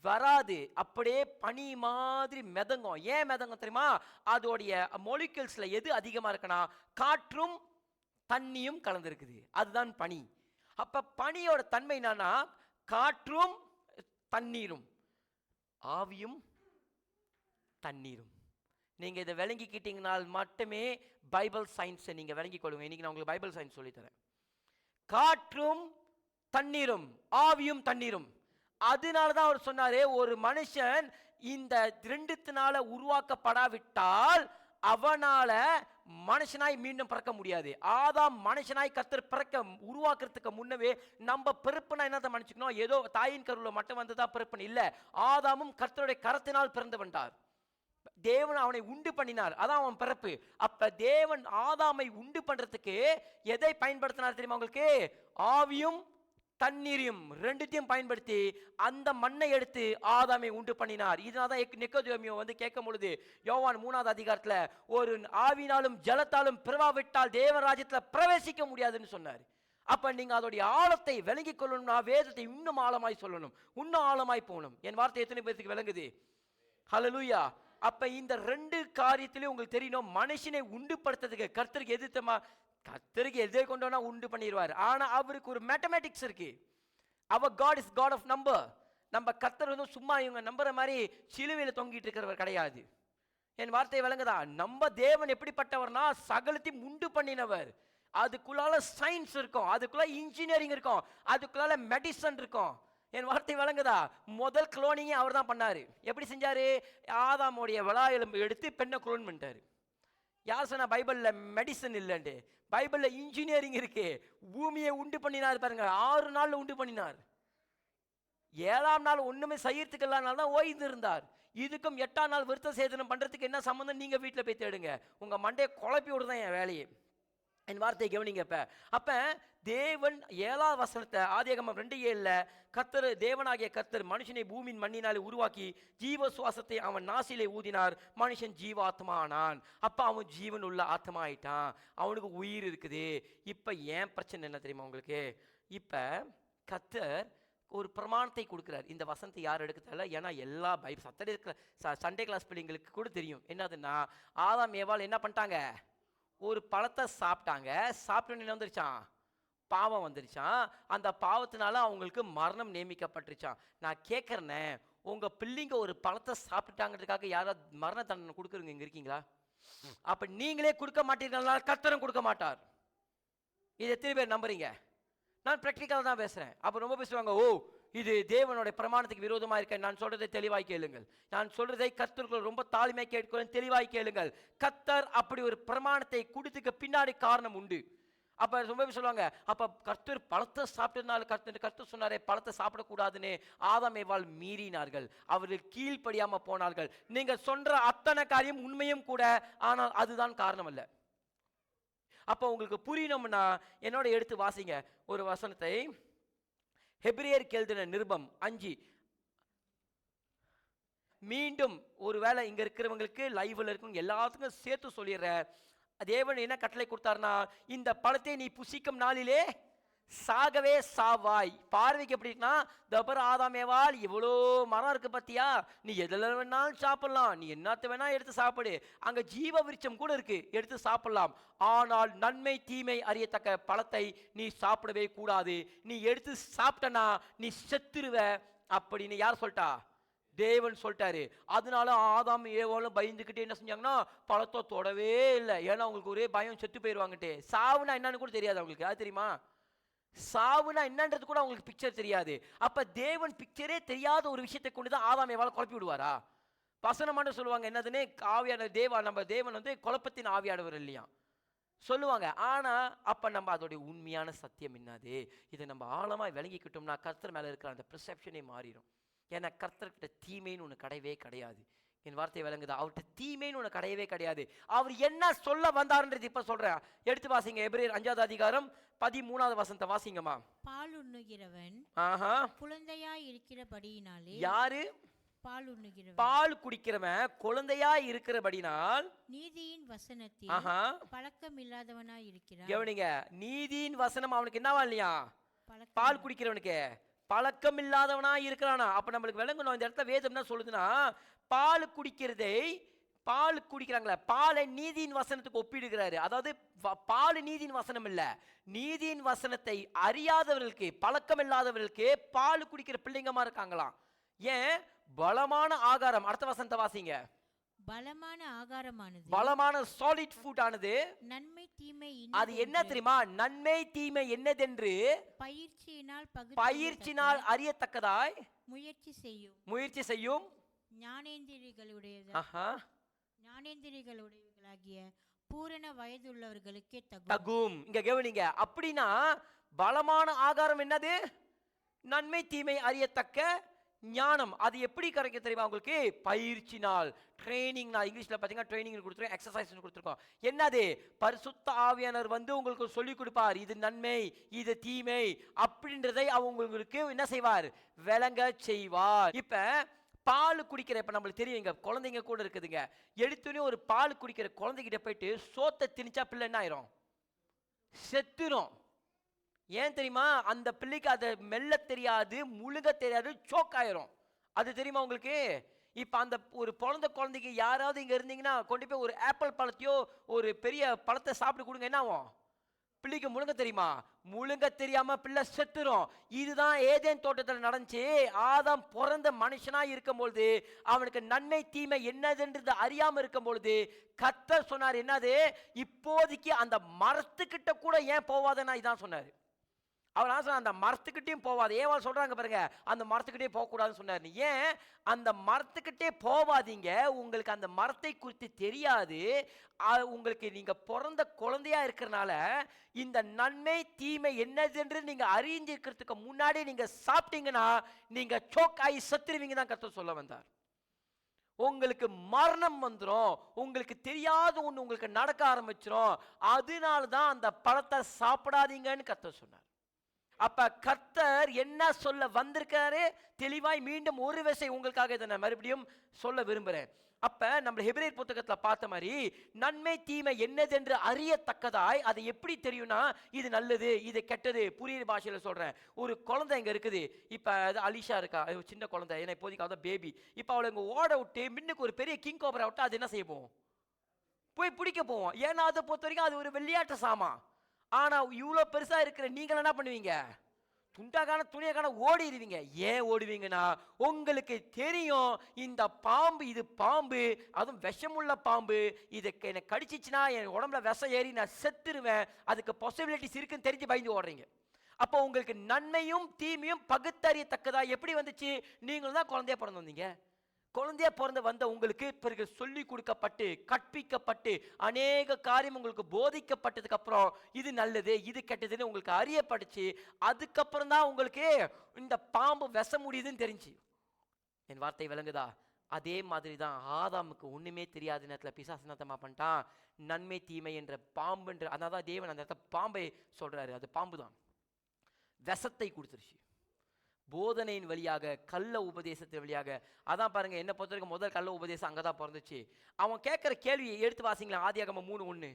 வராது, அப்படியே பனி மாதிரி மிதங்கும். ஏன் மிதங்கும் தெரியுமா? அதோடைய மொலிக்யூல்ஸ்ல எது அதிகமா இருக்குன்னா காற்றும் தண்ணியும் கலந்துருக்குது, அதுதான் பனி. அப்ப பனியோட தன்மை என்னன்னா காற்றும் தண்ணீரும், ஆவியும் தண்ணீரும். நீங்க இதை விளங்கிக்கிட்டீங்கனால் மட்டுமே பைபிள் சயின்ஸை நீங்க விளங்கிக் கொள்ளுங்க. இன்னைக்கு நான் உங்களுக்கு பைபிள் சயின்ஸ் சொல்லித்தரேன். காற்றும் தண்ணீரும், ஆவியும் தண்ணீரும். அதனாலதான் அவர் சொன்னாரே, ஒரு மனுஷன் இந்த ரெண்டுத்தினால உருவாக்கப்படாவிட்டால் அவனால மனுஷனாய் மீண்டும் பிறக்க முடியாது. ஆதாம் மனுஷனாய் கர்த்தர் பிறக்க உருவாக்குறதுக்கு முன்னவே நம்ம பிறப்புனா என்னத்தை மன்னிச்சுக்கணும், ஏதோ தாயின் கருவுல மட்டும் வந்துதான் பிறப்புன்னு இல்ல. ஆதாமும் கர்த்தருடைய கரத்தினால் பிறந்து வந்தார். தேவன் அவனை உண்டு பண்ணினார், அதான் அவன் பிறப்பு. அப்ப தேவன் ஆதாமை உண்டு பண்றதுக்கு எதை பயன்படுத்தினார் தெரியுமா உங்களுக்கு? ஆவியும் தண்ணீரையும் ரெண்டுத்தையும் பயன்படுத்தி அந்த மண்ணை எடுத்து ஆதாமை உண்டு பண்ணினார். இதனால்தான் நிக்கோதேமியோ வந்து கேட்கும் பொழுது யோவான் 3வது அதிகாரத்துல, ஒரு ஆவினாலும் ஜலத்தாலும் பிறவாவிட்டால் தேவராஜ்யத்துல பிரவேசிக்க முடியாதுன்னு சொன்னார். அப்ப நீங்க அதோடைய ஆழத்தை விளங்கிக் கொள்ளணும்னா வேதத்தை இன்னும் ஆழமாய் சொல்லணும், இன்னும் ஆழமாய் போகணும். என் வார்த்தை எத்தனை பேருக்கு விளங்குது? ஹல்லேலூயா. அப்ப இந்த ரெண்டு காரியத்திலே உங்களுக்கு தெரியணும், மனுஷனை உண்டு படுத்துறதுக்கு கர்த்தருக்கு எதிர்த்தமா, கர்த்தருக்கு எதை கொண்டோனா உண்டு பண்ணிடுவார். ஆனா அவருக்கு ஒரு மேத்தமேட்டிக்ஸ் இருக்கு. அவர் God is God of number. நம்ம கர்த்தர் வந்து சும்மா இவங்க நம்புற மாதிரி சிலுவையில தொங்கிட்டு இருக்கிறவர் கிடையாது. என் வார்த்தை விளங்குதா? நம்ம தேவன் எப்படிப்பட்டவர்னா சகலத்தையும் உண்டு பண்ணினவர். அதுக்குள்ளால சயின்ஸ் இருக்கும், அதுக்குள்ள இன்ஜினியரிங் இருக்கும், அதுக்குள்ளால மெடிசன் இருக்கும். என் வார்த்தை விளங்குதா? முதல் குளோனிங்கே அவர் தான் பண்ணாரு. எப்படி செஞ்சாரு? ஆதாமுடைய விலா எலும்பு எடுத்து பெண்ணை குளோன் பண்ணிட்டாரு. யார் சொன்னா பைபிள்ல மெடிசன் இல்லைன்ட்டு? பைபிள்ல இன்ஜினியரிங் இருக்கு. பூமியை உண்டு பண்ணினார் பாருங்க, 6 நாள்ல உண்டு பண்ணினார். 7ஆம் நாள் ஒண்ணுமே செய்யறதுக்கு இல்லாதனால தான் ஓய்ந்து இருந்தார். இதுக்கும் 8ஆம் நாள் விருத்த சேதனம் பண்றதுக்கு என்ன சம்பந்தம்? நீங்க வீட்டுல போய் தேடுங்க, உங்க மண்டையை குழப்பி விடுதான் என் வேலையை. என் வார்த்தையை கவனிங்க. அப்ப தேவன் 7வது வசனத்தை ஆதியாகமம் 2:7 கர்த்தர், தேவனாகிய கர்த்தர் மனுஷனை பூமியின் மண்ணினாலே உருவாக்கி ஜீவ சுவாசத்தை அவன் நாசிலே ஊதினார், மனுஷன் ஜீவாத்மானான். அப்ப அவன் ஜீவன் உள்ள ஆத்மா ஆயிட்டான், அவனுக்கு உயிர் இருக்குது. இப்ப ஏன் பிரச்சனை என்ன தெரியுமா உங்களுக்கு? இப்ப கர்த்தர் ஒரு பிரமாணத்தை கொடுக்கிறார். இந்த வசனத்தை யார் எடுக்க தேவையில்ல, ஏன்னா எல்லா சண்டே கிளாஸ் பிள்ளைங்களுக்கு கூட தெரியும். என்னதுன்னா, ஆதாம் ஏவாள் என்ன பண்ணிட்டாங்க? ஒரு பழத்தை சாப்பிட்டாங்க. சாப்பிட்டு என்ன வந்துருச்சான்? பாவம் வந்துருச்சான். அந்த பாவத்தினால அவங்களுக்கு மரணம் நியமிக்கப்பட்டுருச்சான். நான் கேட்கறேனே, உங்க பிள்ளைங்க ஒரு பழத்தை சாப்பிட்டாங்கிறதுக்காக யாராவது மரண தண்டனை கொடுக்குறீங்க இங்க இருக்கீங்களா? அப்ப நீங்களே கொடுக்க மாட்டீங்கன்னா கர்த்தரும் கொடுக்க மாட்டார். இதை எத்தனை பேர் நம்புறீங்க? நான் பிராக்டிக்கலா தான் பேசுறேன். அப்ப ரொம்ப பேசுவாங்க, ஓ இது தேவனுடைய பிரமாணத்துக்கு விரோதமா இருக்க. நான் சொல்றதை தெளிவாய் கேளுங்கள். நான் சொல்றதை கர்த்தர்கள் ரொம்ப தாழ்மையாக கேட்கிறேன், தெளிவாய் கேளுங்கள். கர்த்தர் அப்படி ஒரு பிரமாணத்தை கொடுத்துக்க பின்னாடி காரணம் உண்டு. அப்ப ரொம்ப சொல்லுவாங்க, அப்ப கர்த்தர் பழத்தை சாப்பிட்டதுனால கர்த்தர் சொன்னாரே பழத்தை சாப்பிடக்கூடாதுன்னு ஆதாம் ஏவாள் மீறினார்கள், அவர்கள் கீழ்ப்படியாம போனார்கள். நீங்க சொல்ற அத்தனை காரியம் உண்மையும் கூட, ஆனால் அதுதான் காரணம் அல்ல. அப்ப உங்களுக்கு புரியணும்னா என்னோட எடுத்து வாசிங்க ஒரு வசனத்தை. எபிரேயருக்கு எழுதின நிருபம் 5. மீண்டும் ஒருவேளை இங்க இருக்கிறவங்களுக்கு லைவ்ல இருக்கும் எல்லாத்துக்கும் சேர்த்து சொல்லிடுறேன். தேவன் என்ன கட்டளை கொடுத்தாருன்னா, இந்த பழத்தை நீ புசிக்கும் நாளிலே சாகவே சாவாய். பார்வைக்கு எப்படி இருக்குன்னா, தபர் ஆதாமேவால் இவ்வளோ மரம் இருக்கு பத்தியா, நீ எதுல வேணாலும் சாப்பிடலாம், நீ என்னத்த வேணா எடுத்து சாப்பிடு, அங்க ஜீவ விருட்சம் கூட இருக்கு, எடுத்து சாப்பிடலாம். ஆனால் நன்மை தீமை அறியத்தக்க பழத்தை நீ சாப்பிடவே கூடாது, நீ எடுத்து சாப்பிட்டனா நீ செத்துருவ அப்படின்னு யார் சொல்லிட்டா? தேவன் சொல்லிட்டாரு. அதனால ஆதாம் ஏவாளும் பயந்துக்கிட்டே என்ன செஞ்சாங்கன்னா பழத்தை தொடவே இல்லை. ஏன்னா அவங்களுக்கு ஒரே பயம், செத்து போயிடுவாங்கட்டு. சாவுனா என்னன்னு கூட தெரியாது அவங்களுக்கு, அது தெரியுமா? சாவுனா என்னன்றது கூட அவங்களுக்கு பிக்சர் தெரியாது. அப்ப தேவன் பிக்சரே தெரியாத ஒரு விஷயத்தை கொண்டுதான் ஆதாம் ஏவாளை குழப்பி விடுவாரா? வசனமான சொல்லுவாங்க என்னதுன்னு, ஆவியான நம்ம தேவன் வந்து குழப்பத்தின் ஆவியானவர் இல்லையா சொல்லுவாங்க. ஆனா அப்ப நம்ம அதோடைய உண்மையான சத்தியம் என்னது, இதை நம்ம ஆழமா விளங்கிக்கிட்டோம்னா கர்த்தர் மேல இருக்கிற அந்த பெர்செப்ஷனே மாறிடும். ஏன்னா கர்த்தர்கிட்ட தீமைன்னு ஒன்று கிடையவே கிடையாது. என் வார்த்தை விளங்குதா? அவர்கிட்ட தீமைன்னு ஒன்று கிடையவே கிடையாது. அவர் என்ன சொல்ல வந்தாருன்றது இப்ப சொல்றேன். எடுத்து வாசிங்க, எபிரேயர் 5வது அதிகாரம் 13வது வசனத்தை வாசிங்கம்மா. பால் உண்ணுகிறவன் ஆஹா குழந்தையாய் இருக்கிறபடியினாலே. யாரு பால் குடிக்கிறவன் குழந்தையா இருக்கிறபடினால் நீதியின் வசனத்தில் பழக்கம் இல்லாதவனாய் இருக்கிறான். கவனிங்க, நீதியின் வசனம் அவனுக்கு என்னவா இல்லையா? பால் குடிக்கிறவனுக்கு பழக்கம் இல்லாதவனா இருக்கிறானா? அப்ப நம்மளுக்கு விளங்கணும் இந்த இடத்துல வேதம் என்ன சொல்லுதுன்னா, பால் குடிக்கிறாங்களே, பாலை நீதியின் வசனத்துக்கு ஒப்பிடுகிறாரு. அதாவது பால் நீதியின் வசனம் இல்ல, நீதியின் வசனத்தை அறியாதவர்களுக்கு, பழக்கம் இல்லாதவர்களுக்கு பால் குடிக்கிற பிள்ளைங்கமா இருக்காங்களாம். ஏன்? பலமான ஆகாரம். அடுத்த வசனத்தை வாசிங்க. பலமான ஆகாரமானது, பலமான சாலிட் ஃபுட் ஆனது, நன்மை தீமை அது என்ன தெரியுமா? நன்மை தீமை என்னதென்று பயிற்சியினால் அறியத்தக்கதாய் முயற்சி செய்யும் ஞானேந்திரிகளுடையவர்களாகிய பூரண வயதுள்ளவர்களுக்கே தகும். இங்க கவனிங்க, அப்படின்னா பலமான ஆகாரம் என்னது? நன்மை தீமை அறியத்தக்க ஞானம். அது எப்படி கிடைக்க தெரியுமா உங்களுக்கு? பயிற்சினால், ட்ரைனிங். நான் இங்கிலீஷ்ல பாத்தீங்கன்னா ட்ரைனிங் கொடுத்துருக்கோம், எக்ஸசைஸ் கொடுத்துருக்கோம். என்னது? பரிசுத்த ஆவியானவர் வந்து உங்களுக்கு சொல்லி கொடுப்பார், இது நன்மை இது தீமை அப்படின்றதை உங்களுக்கு என்ன செய்வார்? விளங்க செய்வார். இப்ப பால் குடிக்கிற, இப்ப நம்மளுக்கு தெரியும், இங்க குழந்தைங்க கூட இருக்குதுங்க. எடுத்துனே ஒரு பால் குடிக்கிற குழந்தைகிட்ட போயிட்டு சோத்தை திணிச்சா பிள்ளை என்ன ஆயிரும்? செத்துரும். ஏன் தெரியுமா? அந்த பிள்ளைக்கு அதை மெல்ல தெரியாது, முழுக தெரியாது, சோக் ஆயிரும். அது தெரியுமா உங்களுக்கு? இப்ப அந்த ஒரு குழந்தைக்கு யாராவது இங்க இருந்தீங்கன்னா கொண்டு போய் ஒரு ஆப்பிள் பழத்தையோ ஒரு பெரிய பழத்தை சாப்பிட்டு கொடுங்க, என்ன ஆகும்? பிள்ளைக்கு முழுங்க தெரியுமா? முழுங்க தெரியாம பிள்ளை செத்துரும். இதுதான் ஏதேன் தோட்டத்தில் நடந்துச்சு. ஆதாம் பிறந்த மனுஷனா இருக்கும் பொழுது அவனுக்கு நன்மை தீமை என்னதுன்றது அறியாம இருக்கும் பொழுது கர்த்தர் சொன்னார், என்னது? இப்போதைக்கு அந்த மரத்துக்கிட்ட கூட ஏன் போவாதன்னா இதான் சொன்னாரு. அவர் சொன்ன அந்த மரத்துக்கிட்டையும் போவாது. ஏவாள் சொல்றாங்க பாருங்க, அந்த மரத்துக்கிட்டே போகக்கூடாதுன்னு சொன்னார். ஏன்? அந்த மரத்துக்கிட்டே போவாதீங்க, உங்களுக்கு அந்த மரத்தை குறித்து தெரியாது. உங்களுக்கு நீங்க பிறந்த குழந்தையா இருக்கிறனால இந்த நன்மை தீமை என்னது நீங்க அறிஞ்சிருக்கிறதுக்கு முன்னாடி நீங்க சாப்பிட்டீங்கன்னா நீங்க சோக் ஆகி செத்துருவீங்க தான் கர்த்தர் சொல்ல வந்தார். உங்களுக்கு மரணம் வந்துடும், உங்களுக்கு தெரியாத ஒண்ணு உங்களுக்கு நடக்க ஆரம்பிச்சிடும். அதனால தான் அந்த பழத்தை சாப்பிடாதீங்கன்னு கர்த்தர் சொன்னார். அப்ப கர்த்தர் என்ன சொல்ல வந்திருக்காரு தெளிவாய் மீண்டும் ஒரு விஷயம் உங்களுக்காக இதை நான் மறுபடியும் சொல்ல விரும்புறேன். அப்ப நம்ம ஹெபிரேயர் புத்தகத்துல பார்த்த மாதிரி நன்மை தீமை என்னதென்று அறியத்தக்கதாய், அது எப்படி தெரியும்னா இது நல்லது இது கெட்டது. புரியுற பாஷையில சொல்றேன். ஒரு குழந்தை இங்க இருக்குது, இப்ப அலிஷா இருக்கா, சின்ன குழந்தை, ஏன்னா இப்போதைக்கு அதான் பேபி. இப்ப அவளை இங்க ஓட விட்டு மின்னுக்கு ஒரு பெரிய கிங் கோபரா விட்டு அது என்ன செய்ய போவோம்? போய் பிடிக்க போவோம். ஏன்னா அதை பொறுத்த வரைக்கும் அது ஒரு விளையாட்டு சாமா. ஆனா இவ்வளவு பெருசா இருக்கிற நீங்கள் என்ன பண்ணுவீங்க? துண்டாக்கான துணியக்கான ஓடிடுவீங்க. ஏன் ஓடுவீங்கன்னா உங்களுக்கு தெரியும் இந்த பாம்பு, இது பாம்பு, அதுவும் விஷமுள்ள பாம்பு, இது என்னை கடிச்சிச்சுன்னா என் உடம்புல விஷம் ஏறி நான் செத்துருவேன், அதுக்கு பாசிபிலிட்டிஸ் இருக்குன்னு தெரிஞ்சு பயந்து ஓடுறீங்க. அப்போ உங்களுக்கு நன்மையும் தீமையும் பகுத்தறியத்தக்கதா எப்படி வந்துச்சு? நீங்களும் தான் குழந்தையா பிறந்து வந்தீங்க. குழந்தையா பிறந்து வந்த உங்களுக்கு பிறகு சொல்லி கொடுக்கப்பட்டு கற்பிக்கப்பட்டு அநேக காரியம் உங்களுக்கு போதிக்கப்பட்டதுக்கு அப்புறம் இது நல்லது இது கெட்டதுன்னு உங்களுக்கு அறியப்படுச்சு. அதுக்கப்புறம் தான் உங்களுக்கு இந்த பாம்பு விஷ முடியுதுன்னு தெரிஞ்சு. என் வார்த்தை விளங்குதா? அதே மாதிரி தான் ஆதாமுக்கு ஒண்ணுமே தெரியாத நேரத்தில் பிசாசு என்னத்தமா பண்ணிட்டான்? நன்மை தீமை என்ற பாம்புன்ற, அதான் தேவன் அந்த இடத்துல பாம்பை சொல்றாரு, அது பாம்பு தான் விஷத்தை கொடுத்துருச்சு. போதனையின் வழியாக, கள்ள உபதேசத்தின் வழியாக. அதான் பாருங்க, என்ன பொறுத்த வரைக்கும் முதல் கள்ள உபதேசம் அங்கதான் பிறந்துச்சு. அவன் கேட்கிற கேள்வியை எடுத்து வாசிங்களா, ஆதியாகமம் 3:1.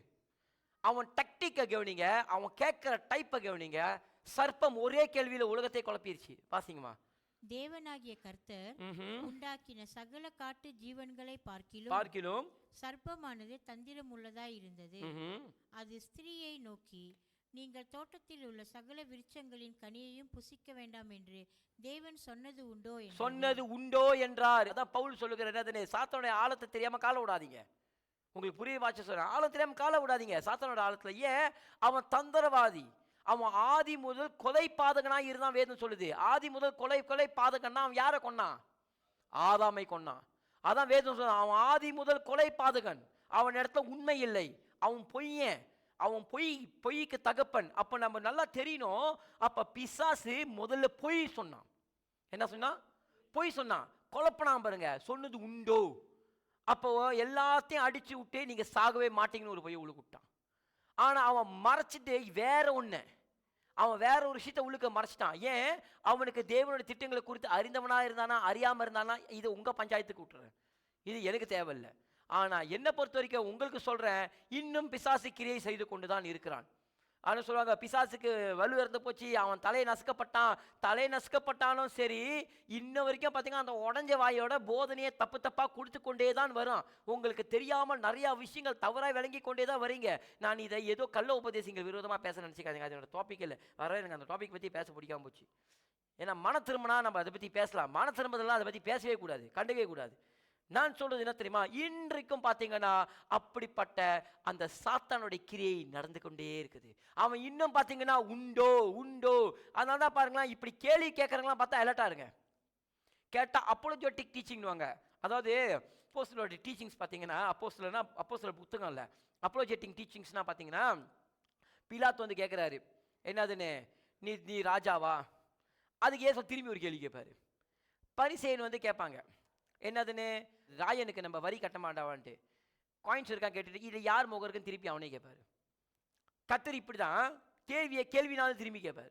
அவன் டெக்னிக்கை கவனிங்க, அவன் கேட்கிற டைப்பை கவனிங்க. சர்ப்பம் ஒரே கேள்வியில உலகத்தை குழப்பிருச்சு. வாசிங்கம்மா. தேவனாகிய கர்த்தர் உண்டாக்கின சகல காட்டு ஜீவன்களை பார்க்கிலும் சர்ப்பமானது தந்திரம் உள்ளதாய் இருந்தது. அது ஸ்திரீயை நோக்கி, நீங்கள் தோட்டத்தில் உள்ள சகல விருட்சங்களின் கனியையும் புசிக்க வேண்டாம் என்று தேவன் சொன்னது உண்டோ என்றார். அதான் பவுல் சொல்லுகிறார், சாத்தானுடைய ஆழத்தை தெரியாம கால விடாதீங்க. உங்களுக்கு புரிய வாட்ச சொல்றேன், ஆழம் தெரியாம கால விடாதீங்க சாத்தானோட ஆழத்துல. ஏன்? அவன் தந்திரவாதி. அவன் ஆதி முதல் கொலை பாதகனா இருந்தான். வேதம் சொல்லுது ஆதி முதல் கொலை பாதகன்னா அவன் யாரை கொன்னான்? ஆதாமை கொன்னான். அதான் வேதம் சொல்ல, அவன் ஆதி முதல் கொலை பாதகன். அவன் இடத்துல உண்மை இல்லை, அவன் பொய்யன், அவன் பொய்க்கு தகப்பன். அப்ப நம்ம நல்லா தெரியணும். அப்ப பிசாசு முதல்ல பொய் சொன்னான். என்ன சொன்னான்? பொய் சொன்னான். குழப்பனான் பாருங்க, சொன்னது உண்டோ. அப்போ எல்லாத்தையும் அடிச்சு விட்டு நீங்க சாகவே மாட்டீங்கன்னு ஒரு பொய் உள்ள விட்டான். ஆனா அவன் மறைச்சிட்டு வேற ஒண்ணு, அவன் வேற ஒரு விஷயத்தை உள்ளுக்க மறைச்சிட்டான். ஏன்? அவனுக்கு தேவனுடைய திட்டங்களை குறித்து அறிந்தவனா இருந்தானா அறியாம இருந்தானா, இது உங்க பஞ்சாயத்துக்கு விட்டுறேன், இது எனக்கு தேவையில்லை. ஆனா என்ன பொறுத்த வரைக்கும் உங்களுக்கு சொல்றேன், இன்னும் பிசாசு கிரியை செய்து கொண்டுதான் இருக்கிறான். ஆனால் சொல்லுவாங்க, பிசாசுக்கு வலு இறந்து போச்சு, அவன் தலை நசுக்கப்பட்டாலும் சரி, இன்ன வரைக்கும் பார்த்தீங்கன்னா அந்த உடஞ்ச வாயோட போதனையை தப்பு தப்பாக கொடுத்து கொண்டே தான் வரும். உங்களுக்கு தெரியாமல் நிறையா விஷயங்கள் தவறாக விளங்கி கொண்டே தான் வரீங்க. நான் இதை ஏதோ கள்ள உபதேசங்கள் விரோதமாக பேச நினச்சிக்காதீங்க, அதோட டாபிக் இல்லை. எனக்கு அந்த டாபிக் பற்றி பேச பிடிக்காம போச்சு. ஏன்னா மன திரும்பினா நம்ம அதை பற்றி பேசலாம், மன திரும்பதெல்லாம் அதை பற்றி பேசவே கூடாது, கண்டுக்கவே கூடாது. நான் சொல்றது என்ன தெரியுமா, இன்றைக்கும் பார்த்தீங்கன்னா அப்படிப்பட்ட அந்த சாத்தானுடைய கிரியை நடந்து கொண்டே இருக்குது. அவன் இன்னும் பார்த்தீங்கன்னா உண்டோ. அதனால தான் பாருங்களேன், இப்படி கேள்வி கேட்கறவங்களாம் பார்த்தா அலர்ட்டா இருங்க. கேட்டால் அப்போலோஜெட்டிக் டீச்சிங்னுவாங்க. அதாவது அப்போஸ்தலருடைய டீச்சிங்ஸ் பார்த்தீங்கன்னா, அப்போஸ்தலர் புத்தகம் இல்லை, அப்போலோஜெட்டிக் டீச்சிங்ஸ்னா பார்த்தீங்கன்னா, பிலாத்து வந்து கேட்குறாரு, என்னதுன்னு, நீ ராஜாவா? அதுக்கு ஏசு திரும்பி ஒரு கேள்வி கேட்பாரு. பரிசேயன் வந்து கேட்பாங்க, என்னதுன்னு, ராயனுக்கு நம்ம வரி கட்ட மாட்டாவான்ட்டு காயின்ஸ் இருக்கா கேட்டுட்டு, இதை யார் முகம் இருக்குன்னு திருப்பி அவனே கேட்பாரு. கர்த்தர் இப்படி தான் கேள்வினாலும் திரும்பி கேட்பார்.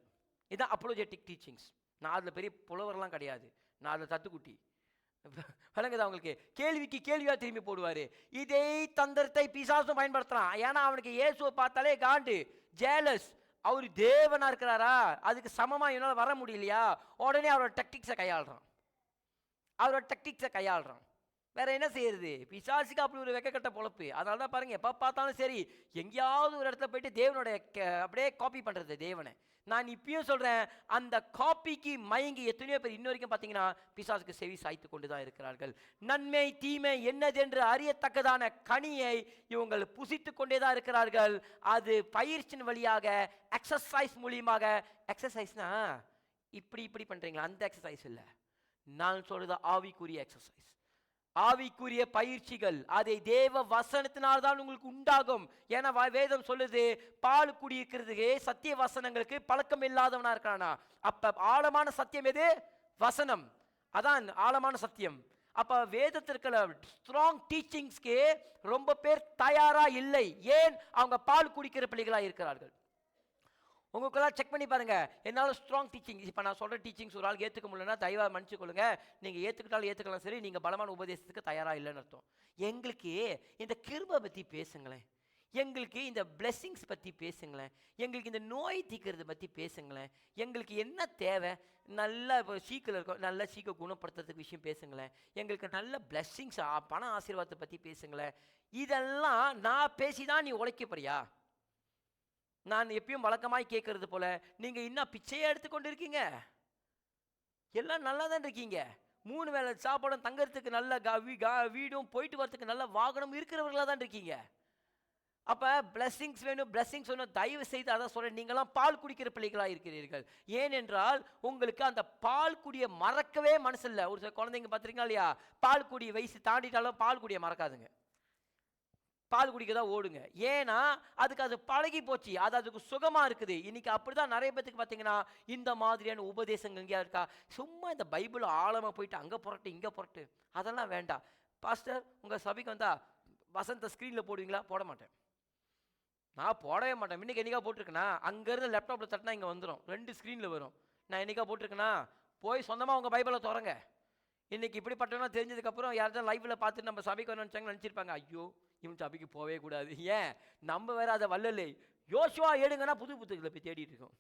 இதுதான் அப்போலோஜெட்டிக் டீச்சிங்ஸ். நான் அதில் பெரிய புலவர்லாம் கிடையாது, நான் அதில் தத்துக்குட்டி. விளங்குதா உங்களுக்கு? கேள்விக்கு கேள்வியாக திரும்பி போடுவார். இதே தந்திரத்தை பிசாசும் பயன்படுத்துகிறான். ஏன்னா அவனுக்கு இயேசுவை பார்த்தாலே காண்டு, ஜேலஸ். அவர் தேவனா இருக்கிறாரா, அதுக்கு சமமாக என்னால் வர முடியலையா, உடனே அவரோட டெக்டிக்ஸை கையாளுறான். வேற என்ன செய்யறது? பிசாசுக்கு அப்படி ஒரு வெக்கக்கட்ட பொழப்பு. அதனால தான் பாருங்க, எப்போ பார்த்தாலும் சரி, எங்கேயாவது ஒரு இடத்துல போயிட்டு தேவனுடைய அப்படியே காப்பி பண்ணுறது தேவனை. நான் இப்பயும் சொல்கிறேன், அந்த காப்பிக்கு மயங்கி எத்தனையோ பேர் இன்ன வரைக்கும் பார்த்தீங்கன்னா பிசாசுக்கு செவி சாய்த்து கொண்டு தான் இருக்கிறார்கள். நன்மை தீமை என்னதென்று அறியத்தக்கதான கனியை இவங்கள் புசித்து கொண்டே தான் இருக்கிறார்கள். அது பயிற்சியின் வழியாக, எக்ஸசைஸ் மூலியமாக. எக்ஸசைஸ்னா இப்படி பண்ணுறீங்களா, அந்த எக்ஸசைஸ் இல்லை. நான் சொல்றது ஆவிக்குரிய எக்ஸசைஸ், ஆவிக்குரிய பயிற்சிகள். அதை தேவ வசனத்தினால்தான் உங்களுக்கு உண்டாகும். ஏன்னா வேதம் சொல்லுது, பால் குடிக்கிறதுக்கு சத்திய வசனங்களுக்கு பழக்கம் இல்லாதவனா இருக்கானா. அப்ப ஆழமான சத்தியம் எது? வசனம். அதான் ஆழமான சத்தியம். அப்ப வேதத்திற்குள்ள ஸ்ட்ராங் டீச்சிங்ஸ்க்கு ரொம்ப பேர் தயாரா இல்லை. ஏன்? அவங்க பால் குடிக்கிற பிள்ளைகளா இருக்கிறார்கள். உங்களுக்கெல்லாம் செக் பண்ணி பாருங்க, என்னால் ஸ்ட்ராங் டீச்சிங், இப்போ நான் சொல்கிற டீச்சிங்ஸ் ஒரு ஆள் ஏற்றுக்க முடியலன்னா தயவாக மன்னிச்சு கொள்ளுங்க. நீங்கள் ஏற்றுக்கிட்டாலும் சரி, நீங்கள் பலமான உபதேசத்துக்கு தயாராக இல்லைன்னு அர்த்தம். எங்களுக்கு இந்த கிருபை பற்றி பேசுங்களேன், எங்களுக்கு இந்த பிளெஸ்ஸிங்ஸ் பற்றி பேசுங்களேன், எங்களுக்கு இந்த நோய் தீக்கிறது பற்றி பேசுங்களேன். எங்களுக்கு என்ன தேவை? நல்லா இப்போ சீக்கிரம் இருக்கும், நல்ல சீக்கிரம் குணப்படுத்துறதுக்கு விஷயம் பேசுங்களேன். எங்களுக்கு நல்ல பிளெஸ்ஸிங்ஸ், பண ஆசீர்வாதத்தை பற்றி பேசுங்களேன். இதெல்லாம் நான் பேசி தான் நீ உழைக்கப்படியா? நான் எப்பயும் வழக்கமாய் கேட்கறது போல, நீங்க இன்னும் பிச்சையே எடுத்துக்கொண்டு இருக்கீங்க. எல்லாம் நல்லா தான் இருக்கீங்க. 3 வேளை சாப்பாடும், தங்கறதுக்கு நல்ல வீடும், போயிட்டு வரதுக்கு நல்ல வாகனம் இருக்கிறவர்களா தான் இருக்கீங்க. அப்ப பிளெஸிங்ஸ் வேணும். தயவு செய்து அதான் சொல்றேன், நீங்களாம் பால் குடிக்கிற பிள்ளைகளா இருக்கிறீர்கள். ஏனென்றால் உங்களுக்கு அந்த பால் குடிய மறக்கவே மனசு இல்லை. ஒரு சில குழந்தைங்க பார்த்துருக்கீங்களா இல்லையா, பால் குடிய வயசு தாண்டிட்டாலும் பால் குடிய மறக்காதுங்க, பால் குடிக்க தான் ஓடுங்க. ஏன்னா அது பழகி போச்சு, அதுக்கு சுகமா இருக்குது. இன்னைக்கு அப்படிதான் நிறைய பேத்துக்கு பார்த்தீங்கன்னா இந்த மாதிரியான உபதேசங்கள் எங்கேயா இருக்கா, சும்மா இந்த பைபிள் ஆழமா போயிட்டு அங்கே புரட்டு இங்கே புரட்டு, அதெல்லாம் வேண்டாம். பாஸ்டர் உங்க சபைக்கு வந்தா வசந்த ஸ்க்ரீனில் போடுவீங்களா? போட மாட்டேன், நான் போடவே மாட்டேன். இன்னைக்கு என்னைக்கா போட்டிருக்கேன்னா, அங்கேருந்து லேப்டாப்பில் தட்டினா இங்கே வந்துடும், 2 ஸ்க்ரீனில் வரும். நான் என்னைக்கா போட்டிருக்கேன்னா, போய் சொந்தமாக உங்கள் பைபிளை திறங்க. இன்னைக்கு இப்படிப்பட்டவனா தெரிஞ்சதுக்கப்புறம் யாராவது லைவில் பார்த்துட்டு நம்ம சபைக்கு வரணும்னு நினச்சிருப்பாங்க, ஐயோ இவன் சபைக்கு போவே கூடாது. ஏன்? நம்ம வேற அதை வல்லலை. யோசுவா எடுங்கன்னா புது புத்தகத்தில் போய் தேடிட்டு இருக்கோம்.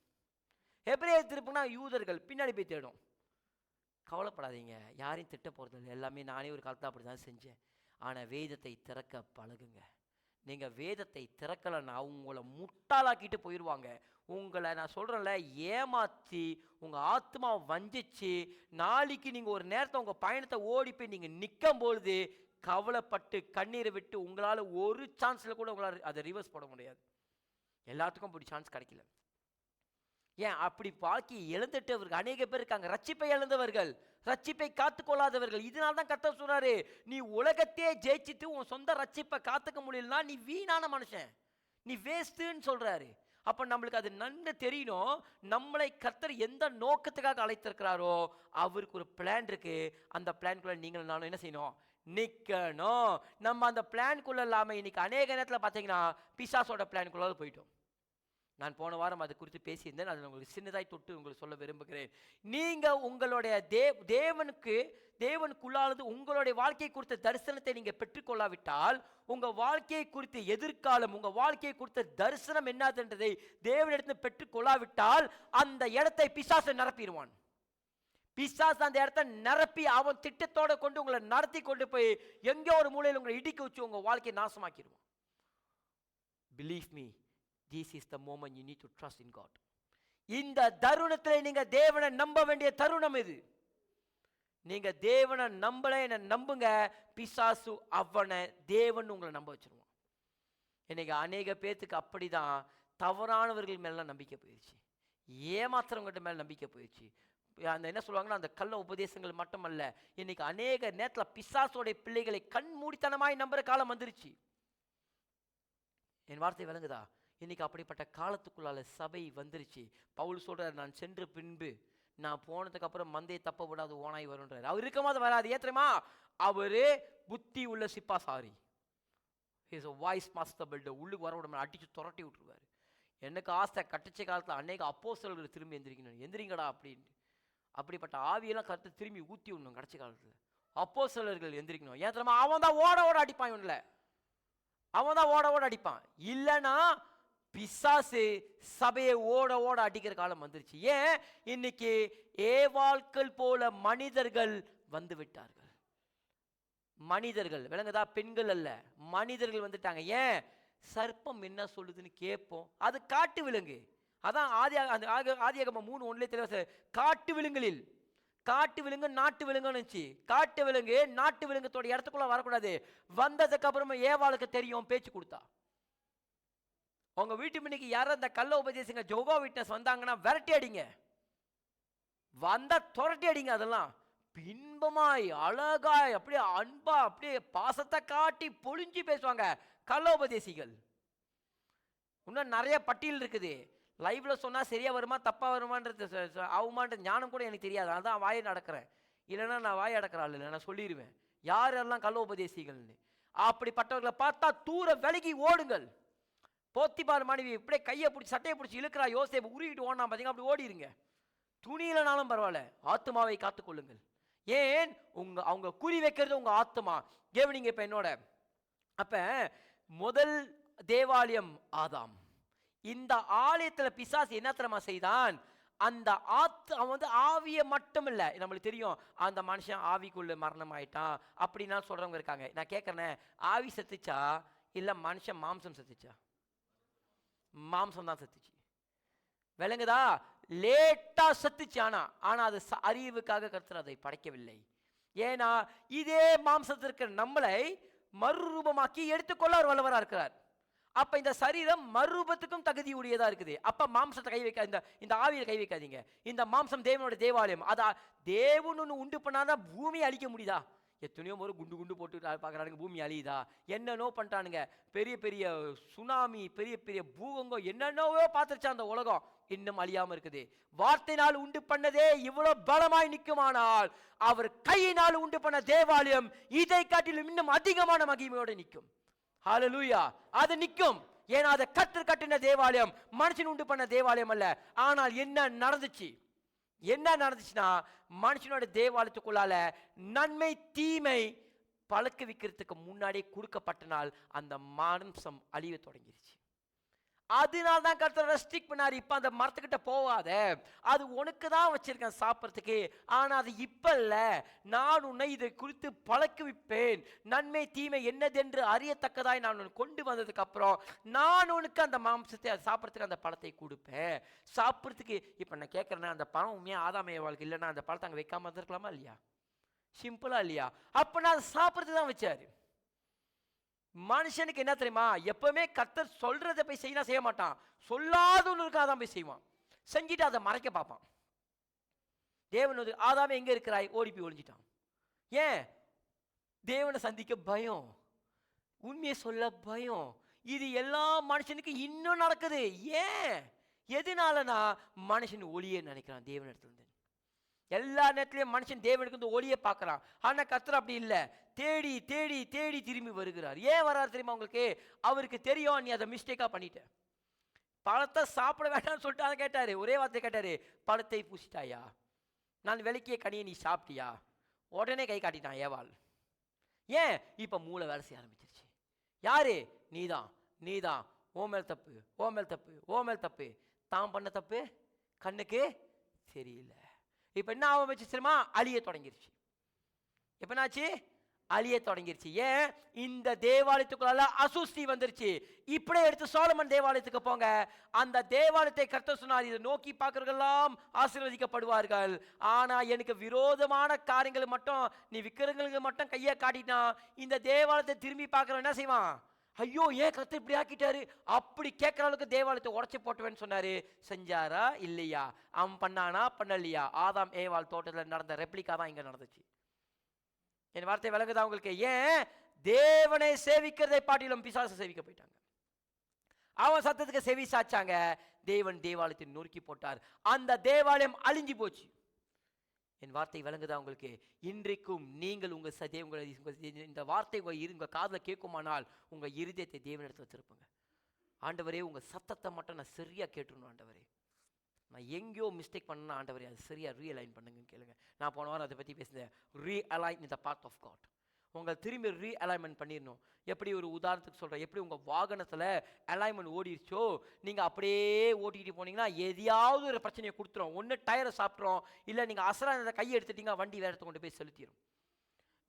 எபிரேயர் திருப்புனா யூதர்கள் பின்னாடி போய் தேடும். கவலைப்படாதீங்க, யாரையும் திட்ட போகிறதில்லை. எல்லாமே நானே ஒரு காலத்தில் அப்படி தான் செஞ்சேன். ஆனால் வேதத்தை திறக்க பழகுங்க. நீங்கள் வேதத்தை திறக்கலைன்னா உங்களை முட்டாளாக்கிட்டு போயிடுவாங்க. உங்களை நான் சொல்கிறேன்ல, ஏமாற்றி உங்கள் ஆத்மாவை வஞ்சிச்சு நாளைக்கு நீங்கள் ஒரு நேரத்தை உங்கள் பயணத்தை ஓடி போய் நீங்கள் நிற்கும் பொழுது கவலைப்பட்டு கண்ணீரை விட்டு உங்களால் ஒரு சான்ஸில் கூட உங்களால் அதை ரிவர்ஸ் போட முடியாது. எல்லாத்துக்கும் அப்படி சான்ஸ் கிடைக்கல. ஏன்? அப்படி வாழ்க்கையை இழந்துட்டவர்கள் அநேக பேர் இருக்காங்க. ரட்சிப்பை இழந்தவர்கள், ரட்சிப்பை காத்துக்கொள்ளாதவர்கள். இதனால தான் கர்த்தர் சொல்றாரு, நீ உலகத்தையே ஜெயிச்சிட்டு உன் சொந்த ரட்சிப்பை காத்துக்க முடியலன்னா நீ வீணான மனுஷன், நீ வேஸ்ட்டுன்னு சொல்றாரு. அப்போ நம்மளுக்கு அது நன்கு தெரியணும், நம்மளை கர்த்தர் எந்த நோக்கத்துக்காக அழைத்திருக்கிறாரோ அவருக்கு ஒரு பிளான் இருக்கு. அந்த பிளான்குள்ள நீங்கள் நானும் என்ன செய்யணும்? நிற்கணும். நம்ம அந்த பிளான்குள்ள இல்லாமல் இன்னைக்கு அநேக நேரத்தில் பார்த்தீங்கன்னா பிசாசோட பிளான்குள்ள போயிட்டோம். நான் போன வாரம் அது குறித்து பேசியிருந்தேன். அதில் உங்களுக்கு சின்னதாய் தொட்டு உங்களுக்கு சொல்ல விரும்புகிறேன். நீங்க உங்களுடைய தேவனுக்குள்ளானது உங்களுடைய வாழ்க்கை குறித்த தரிசனத்தை நீங்க பெற்றுக்கொள்ளாவிட்டால், உங்க வாழ்க்கையை குறித்த எதிர்காலம், உங்க வாழ்க்கையை குறித்த தரிசனம் என்னதுன்றதை தேவனிடத்தில் பெற்றுக்கொள்ளாவிட்டால், அந்த இடத்தை பிசாசு நிரப்பிடுவான். பிசாசு அந்த இடத்தை நிரப்பி அவன் திட்டத்தோட கொண்டு உங்களை நடத்தி கொண்டு போய் எங்கேயோ ஒரு மூலையில் உங்களை இடிக்க வச்சு உங்க வாழ்க்கையை நாசமாக்கிடுவான். Believe me, this is the moment you need to trust in God. இந்த தருணத்தில் நீங்க தேவனை நம்ப வேண்டிய தருணம் இது. நீங்க தேவனை நம்பல, என்ன நம்புங்க, பிசாசு அவனை தேவன் உங்களை நம்ப வச்சிருவான். இன்னைக்கு அநேக பேத்துக்கு அப்படிதான் தவறானவர்கள் மேல நம்பிக்கை போயிடுச்சு, ஏமாத்துறவங்கிட்ட மேல நம்பிக்கை போயிடுச்சு. அந்த என்ன சொல்லுவாங்கன்னா, அந்த கள்ள உபதேசங்கள் மட்டுமல்ல, இன்னைக்கு அநேக நேரத்தில் பிசாசோடைய பிள்ளைகளை கண்மூடித்தனமாய் நம்புற காலம் வந்துருச்சு. என் வார்த்தை விளங்குதா? இன்னைக்கு அப்படிப்பட்ட காலத்துக்குள்ளால சபை வந்துருச்சு. பவுல் சொல்றார், நான் சென்ற பின்பு, நான் போனதுக்கு அப்புறம் மந்தையை தப்ப விடாது ஓனாய் வரும்ன்றார். அவர் இருக்கும்போது வராது. ஏன் தெரியுமா? அவரு புத்தி உள்ள சிப்பாசாரி, is a wise master builder. உள்ளுக்கு வர விட அடிச்சு துரட்டி விட்டுருவாரு. எனக்கு ஆசை, கட்டிச்ச காலத்தில் அநேக அப்போஸ்தலர்கள் திரும்பி எந்திரிக்கணும், எந்திரிங்கடா அப்படின்னு. அப்படிப்பட்ட ஆவியெல்லாம் கருத்து திரும்பி ஊற்றி விடணும். கடைசி காலத்தில் அப்போஸ்தலர்கள் எந்திரிக்கணும். ஏன் தெரியுமா? அவன் தான் ஓட ஓட அடிப்பான். இவன்ல அவன் தான் ஓட ஓட அடிப்பான். இல்லைன்னா பிசாசு சபையை ஓட ஓட அடிக்கிற காலம் வந்துருச்சு. ஏன்? இன்னைக்கு ஏவாள்கள் போல மனிதர்கள் வந்து விட்டார்கள். மனிதர்கள் விளங்குதா? பெண்கள் அல்ல, மனிதர்கள் வந்துட்டாங்க. ஏன்? சர்ப்பம் என்ன சொல்லுதுன்னு கேட்போம், அது காட்டு விலங்கு. அதான் ஆதியாகமம் 3:1 தெளிவா, காட்டு விலங்குகளில், காட்டு விலங்கு நாட்டு விலங்குன்னு. காட்டு விலங்கு நாட்டு விலங்கத்தோட இடத்துக்குள்ள வரக்கூடாது. வந்ததுக்கு அப்புறமா ஏவாளுக்கு தெரியும், பேச்சு கொடுத்தா. உங்க வீட்டு முன்னைக்கு யாரும் இந்த கள்ள உபதேசங்க ஜோகோ விட்னஸ் வந்தாங்கன்னா விரட்டி அடிங்க, வந்தா துரட்டி அடிங்க. அதெல்லாம் பின்பமாய் அழகாய் அப்படியே அன்பா அப்படியே பாசத்தை காட்டி பொழிஞ்சு பேசுவாங்க கள்ள உபதேசிகள். இன்னும் நிறைய பட்டியல் இருக்குது. லைவ்ல சொன்னா சரியா வருமா தப்பா வருமான்றது ஆகுமான்றது ஞானம் கூட எனக்கு தெரியாது. அதான் வாயை நடக்கிறேன். இல்லைன்னா நான் வாயை அடக்கிறாள் இல்லை, நான் சொல்லிடுவேன் யாரெல்லாம் கள்ள உபதேசிகள்னு. அப்படிப்பட்டவர்களை பார்த்தா தூர விலகி ஓடுங்கள். போத்திபார் மனைவி இப்படியே கையை பிடிச்சி சட்டையை பிடிச்சி இழுக்கிறா, யோசேப்பு உருகிட்டு ஓடனா பார்த்தீங்க, அப்படி ஓடிடுங்க. துணியிலனாலும் பரவாயில்ல, ஆத்மாவை காத்துக்கொள்ளுங்கள். ஏன்? அவங்க குறி வைக்கிறது உங்க ஆத்மா. கவனிங்க இப்ப என்னோட. அப்ப முதல் தேவாலயம் ஆதாம். இந்த ஆலயத்தில் பிசாசு என்ன தெரியுமா செய்தான்? அந்த அவன் வந்து ஆவியை மட்டும் இல்லை, நம்மளுக்கு தெரியும் அந்த மனுஷன் ஆவிக்குள்ள மரணம் ஆயிட்டான் அப்படின்னா சொல்றவங்க இருக்காங்க. நான் கேட்கறேன், ஆவி செத்துச்சா இல்ல மனுஷன் மாம்சம் செத்துச்சா? மாம்சம் தான் செத்துச்சு. விளங்குதா? லேட்டா செத்துச்சு. ஆனா அது அறிவுக்காக கர்த்தர் அதை படைக்கவில்லை. ஏன்னா இதே மாம்சத்திற்கு நம்மளை மறுரூபமாக்கி எடுத்துக்கொள்ள அவர் வல்லவரா இருக்கிறார். அப்ப இந்த சரீரம் மறுரூபத்துக்கும் தகுதி உடையதா இருக்குது. அப்ப மாம்சத்தை கை வைக்க, இந்த ஆவியை கை வைக்காதீங்க. இந்த மாம்சம் தேவனோட தேவாலயம். அதா தேவன் ஒன்று உண்டு பண்ணாதான் பூமியை அழிக்க முடியுதா? எத்தனையோ முறை குண்டு குண்டு போட்டு பார்க்குறானுங்க, பூமி அழியுதா? என்னென்னோ பண்ணிட்டானுங்க. பெரிய பெரிய சுனாமி, பெரிய பெரிய பூகங்கம், என்னென்னவோ பார்த்துருச்சா அந்த உலகம், இன்னும் அழியாம இருக்குது. வார்த்தையினால் உண்டு பண்ணதே இவ்வளவு பலமாய் நிற்குமானால், அவர் கையினால் உண்டு பண்ண தேவாலயம் இதை காட்டிலும் இன்னும் அதிகமான மகிமையோடு நிற்கும். ஹல்லேலூயா! அது நிற்கும். ஏன்னா அதை கர்த்தர் கட்டின தேவாலயம், மனுஷன் உண்டு பண்ண தேவாலயம் அல்ல. ஆனால் என்ன நடந்துச்சுன்னா, மனுஷனோட தேவாலயத்துக்குள்ளால நன்மை தீமை பழக்க வைக்கிறதுக்கு முன்னாடி கொடுக்கப்பட்டனால் அந்த மாம்சம் அழிய தொடங்கிருச்சு. அதனால தான் கர்த்தர் ரெஸ்ட்ரிக்ட் பண்ணாரு. இப்ப அந்த மரத்துக்கிட்ட போகாத, அது உனக்கு தான் வச்சிருக்கேன் சாப்பிட்றதுக்கு, ஆனா அது இப்ப இல்ல, நான் உன்னை இதை குறித்து பழக்க வைப்பேன். நன்மை தீமை என்னதென்று அறியத்தக்கதாய் நான் உன்னை கொண்டு வந்ததுக்கு அப்புறம் நான் உனக்கு அந்த மாம்சத்தை சாப்பிட்றதுக்கு அந்த பழத்தை கொடுப்பேன். சாப்பிட்றதுக்கு இப்ப நான் கேட்கறேன், அந்த பழம் உண்மையா ஆதாம் ஏவாளுக்கு இல்லைன்னா அந்த பழத்தை அங்கே வைக்காம இருந்திருக்கலாமா இல்லையா? சிம்பிளா இல்லையா? அப்ப நான் சாப்பிட்றதுக்கு தான் வச்சாரு. மனுஷனுக்கு என்ன தெரியுமா? எப்பவுமே கர்த்தர் சொல்றதை போய் செய்ய மாட்டான், சொல்லாத ஒன்றுக்காக தான் போய் செய்வான். செஞ்சுட்டு அதை மறைக்க பார்ப்பான். தேவன் ஆதாமே எங்க இருக்கிறாய், ஓடி போய் ஒளிஞ்சிட்டான். ஏன்? தேவனை சந்திக்க பயம், உண்மையை சொல்ல பயம். இது எல்லா மனுஷனுக்கும் இன்னும் நடக்குது. ஏன்? எதனாலனா மனுஷன் ஒளியை நினைக்கிறான் தேவனிடத்துல. எல்லா நேரத்திலையும் மனுஷன் தேவனுக்கு வந்து ஒளியை பார்க்கறான். ஆனா கர்த்தர் அப்படி இல்லை, தேடி தேடி தேடி திரும்பி வருகிறார். ஏன் வராரு தெரியுமா உங்களுக்கு? அவருக்கு தெரியும் நீ அதை மிஸ்டேக்கா பண்ணிட்ட. பழத்தை சாப்பிட வேண்டாம்னு சொல்லிட்டு அதை கேட்டாரு. ஒரே வார்த்தை கேட்டாரு, பழத்தை பூசிட்டாயா, நான் விளக்கிய கனியை நீ சாப்பிட்டியா? உடனே கை காட்டிட்டான் ஏவாள். ஏன்? இப்ப மூளை வேலை செய்ய ஆரம்பிச்சிருச்சு. யாரு? நீதான், நீதான், ஓ மேல் தப்பு, ஓ மேல் தப்பு, ஓ மேல் தப்பு. தான் பண்ண தப்பு கண்ணுக்கு தெரியல. இப்ப என்ன ஆரம்பிச்சு தெரியுமா? அழிய தொடங்கிருச்சு. இப்ப என்னாச்சு? அழிய தொடங்கிருச்சு. ஏன்? இந்த தேவாலயத்துக்குள்ள அசுஸ்தி வந்துருச்சு. இப்படியே எடுத்து சோலமன் தேவாலயத்துக்கு போங்க. அந்த தேவாலயத்தை கர்த்தர் சொன்னார், இதை நோக்கி பார்க்கறவர்களெல்லாம் ஆசீர்வதிக்கப்படுவார்கள். ஆனா எனக்கு விரோதமான காரியங்கள் மட்டும் நீ விக்கிரங்களுக்கு மட்டும் கையை காட்டினா இந்த தேவாலயத்தை திரும்பி பார்க்கறவன் என்ன செய்வான்? ஐயோ ஏன் கர்த்தர் இப்படி ஆக்கிட்டாரு அப்படி கேட்கற அளவுக்கு தேவாலயத்தை உடச்சி போட்டுவேன்னு சொன்னாரு. செஞ்சாரா இல்லையா? அவன் பண்ணானா பண்ணலையா? ஆதாம் ஏவாள் தோட்டத்தில் நடந்த ரெப்ளிகா தான் இங்க நடந்துச்சு. என் வார்த்தை விளங்குதா உங்களுக்கு? ஏன்? தேவனை சேவிக்கிறதை பாட்டிலும் பிசாசை சேவிக்க போயிட்டாங்க. அவன் சத்தத்துக்கு செவி சாச்சாங்க. தேவன் தேவாலயத்தை நொறுக்கி போட்டார். அந்த தேவாலயம் அழிஞ்சு போச்சு. என் வார்த்தை விளங்குதா உங்களுக்கு? இன்றைக்கும் நீங்கள் உங்க இந்த வார்த்தை உங்க காதுல கேட்குமானால் உங்க இருதயத்தை தேவனிடத்துல திருப்புங்க. ஆண்டவரே, உங்க சத்தத்தை மட்டும் நான் சரியா கேட்டுருணும். ஆண்டவரே, நான் எங்கேயோ மிஸ்டேக் பண்ணா ஆண்டவரே அது சரியா ரீஅலைன் பண்ணுங்கன்னு கேளுங்க. நான் போன வாரம் அதை பற்றி பேசினேன். Realign in the part of God. உங்களை திரும்பி ரீஅலைன்மெண்ட் பண்ணிடணும். எப்படி ஒரு உதாரணத்துக்கு சொல்கிறேன், எப்படி உங்கள் வாகனத்தில் அலைன்மெண்ட் ஓடிடுச்சோ நீங்கள் அப்படியே ஓட்டிகிட்டு போனீங்கன்னா எதையாவது ஒரு பிரச்சனையை கொடுத்துரும். ஒன்று டயரை சாப்பிட்றோம், இல்லை நீங்கள் அசராக கையை எடுத்துட்டீங்கன்னா வண்டி வேறு கொண்டு போய் செலுத்திடும்.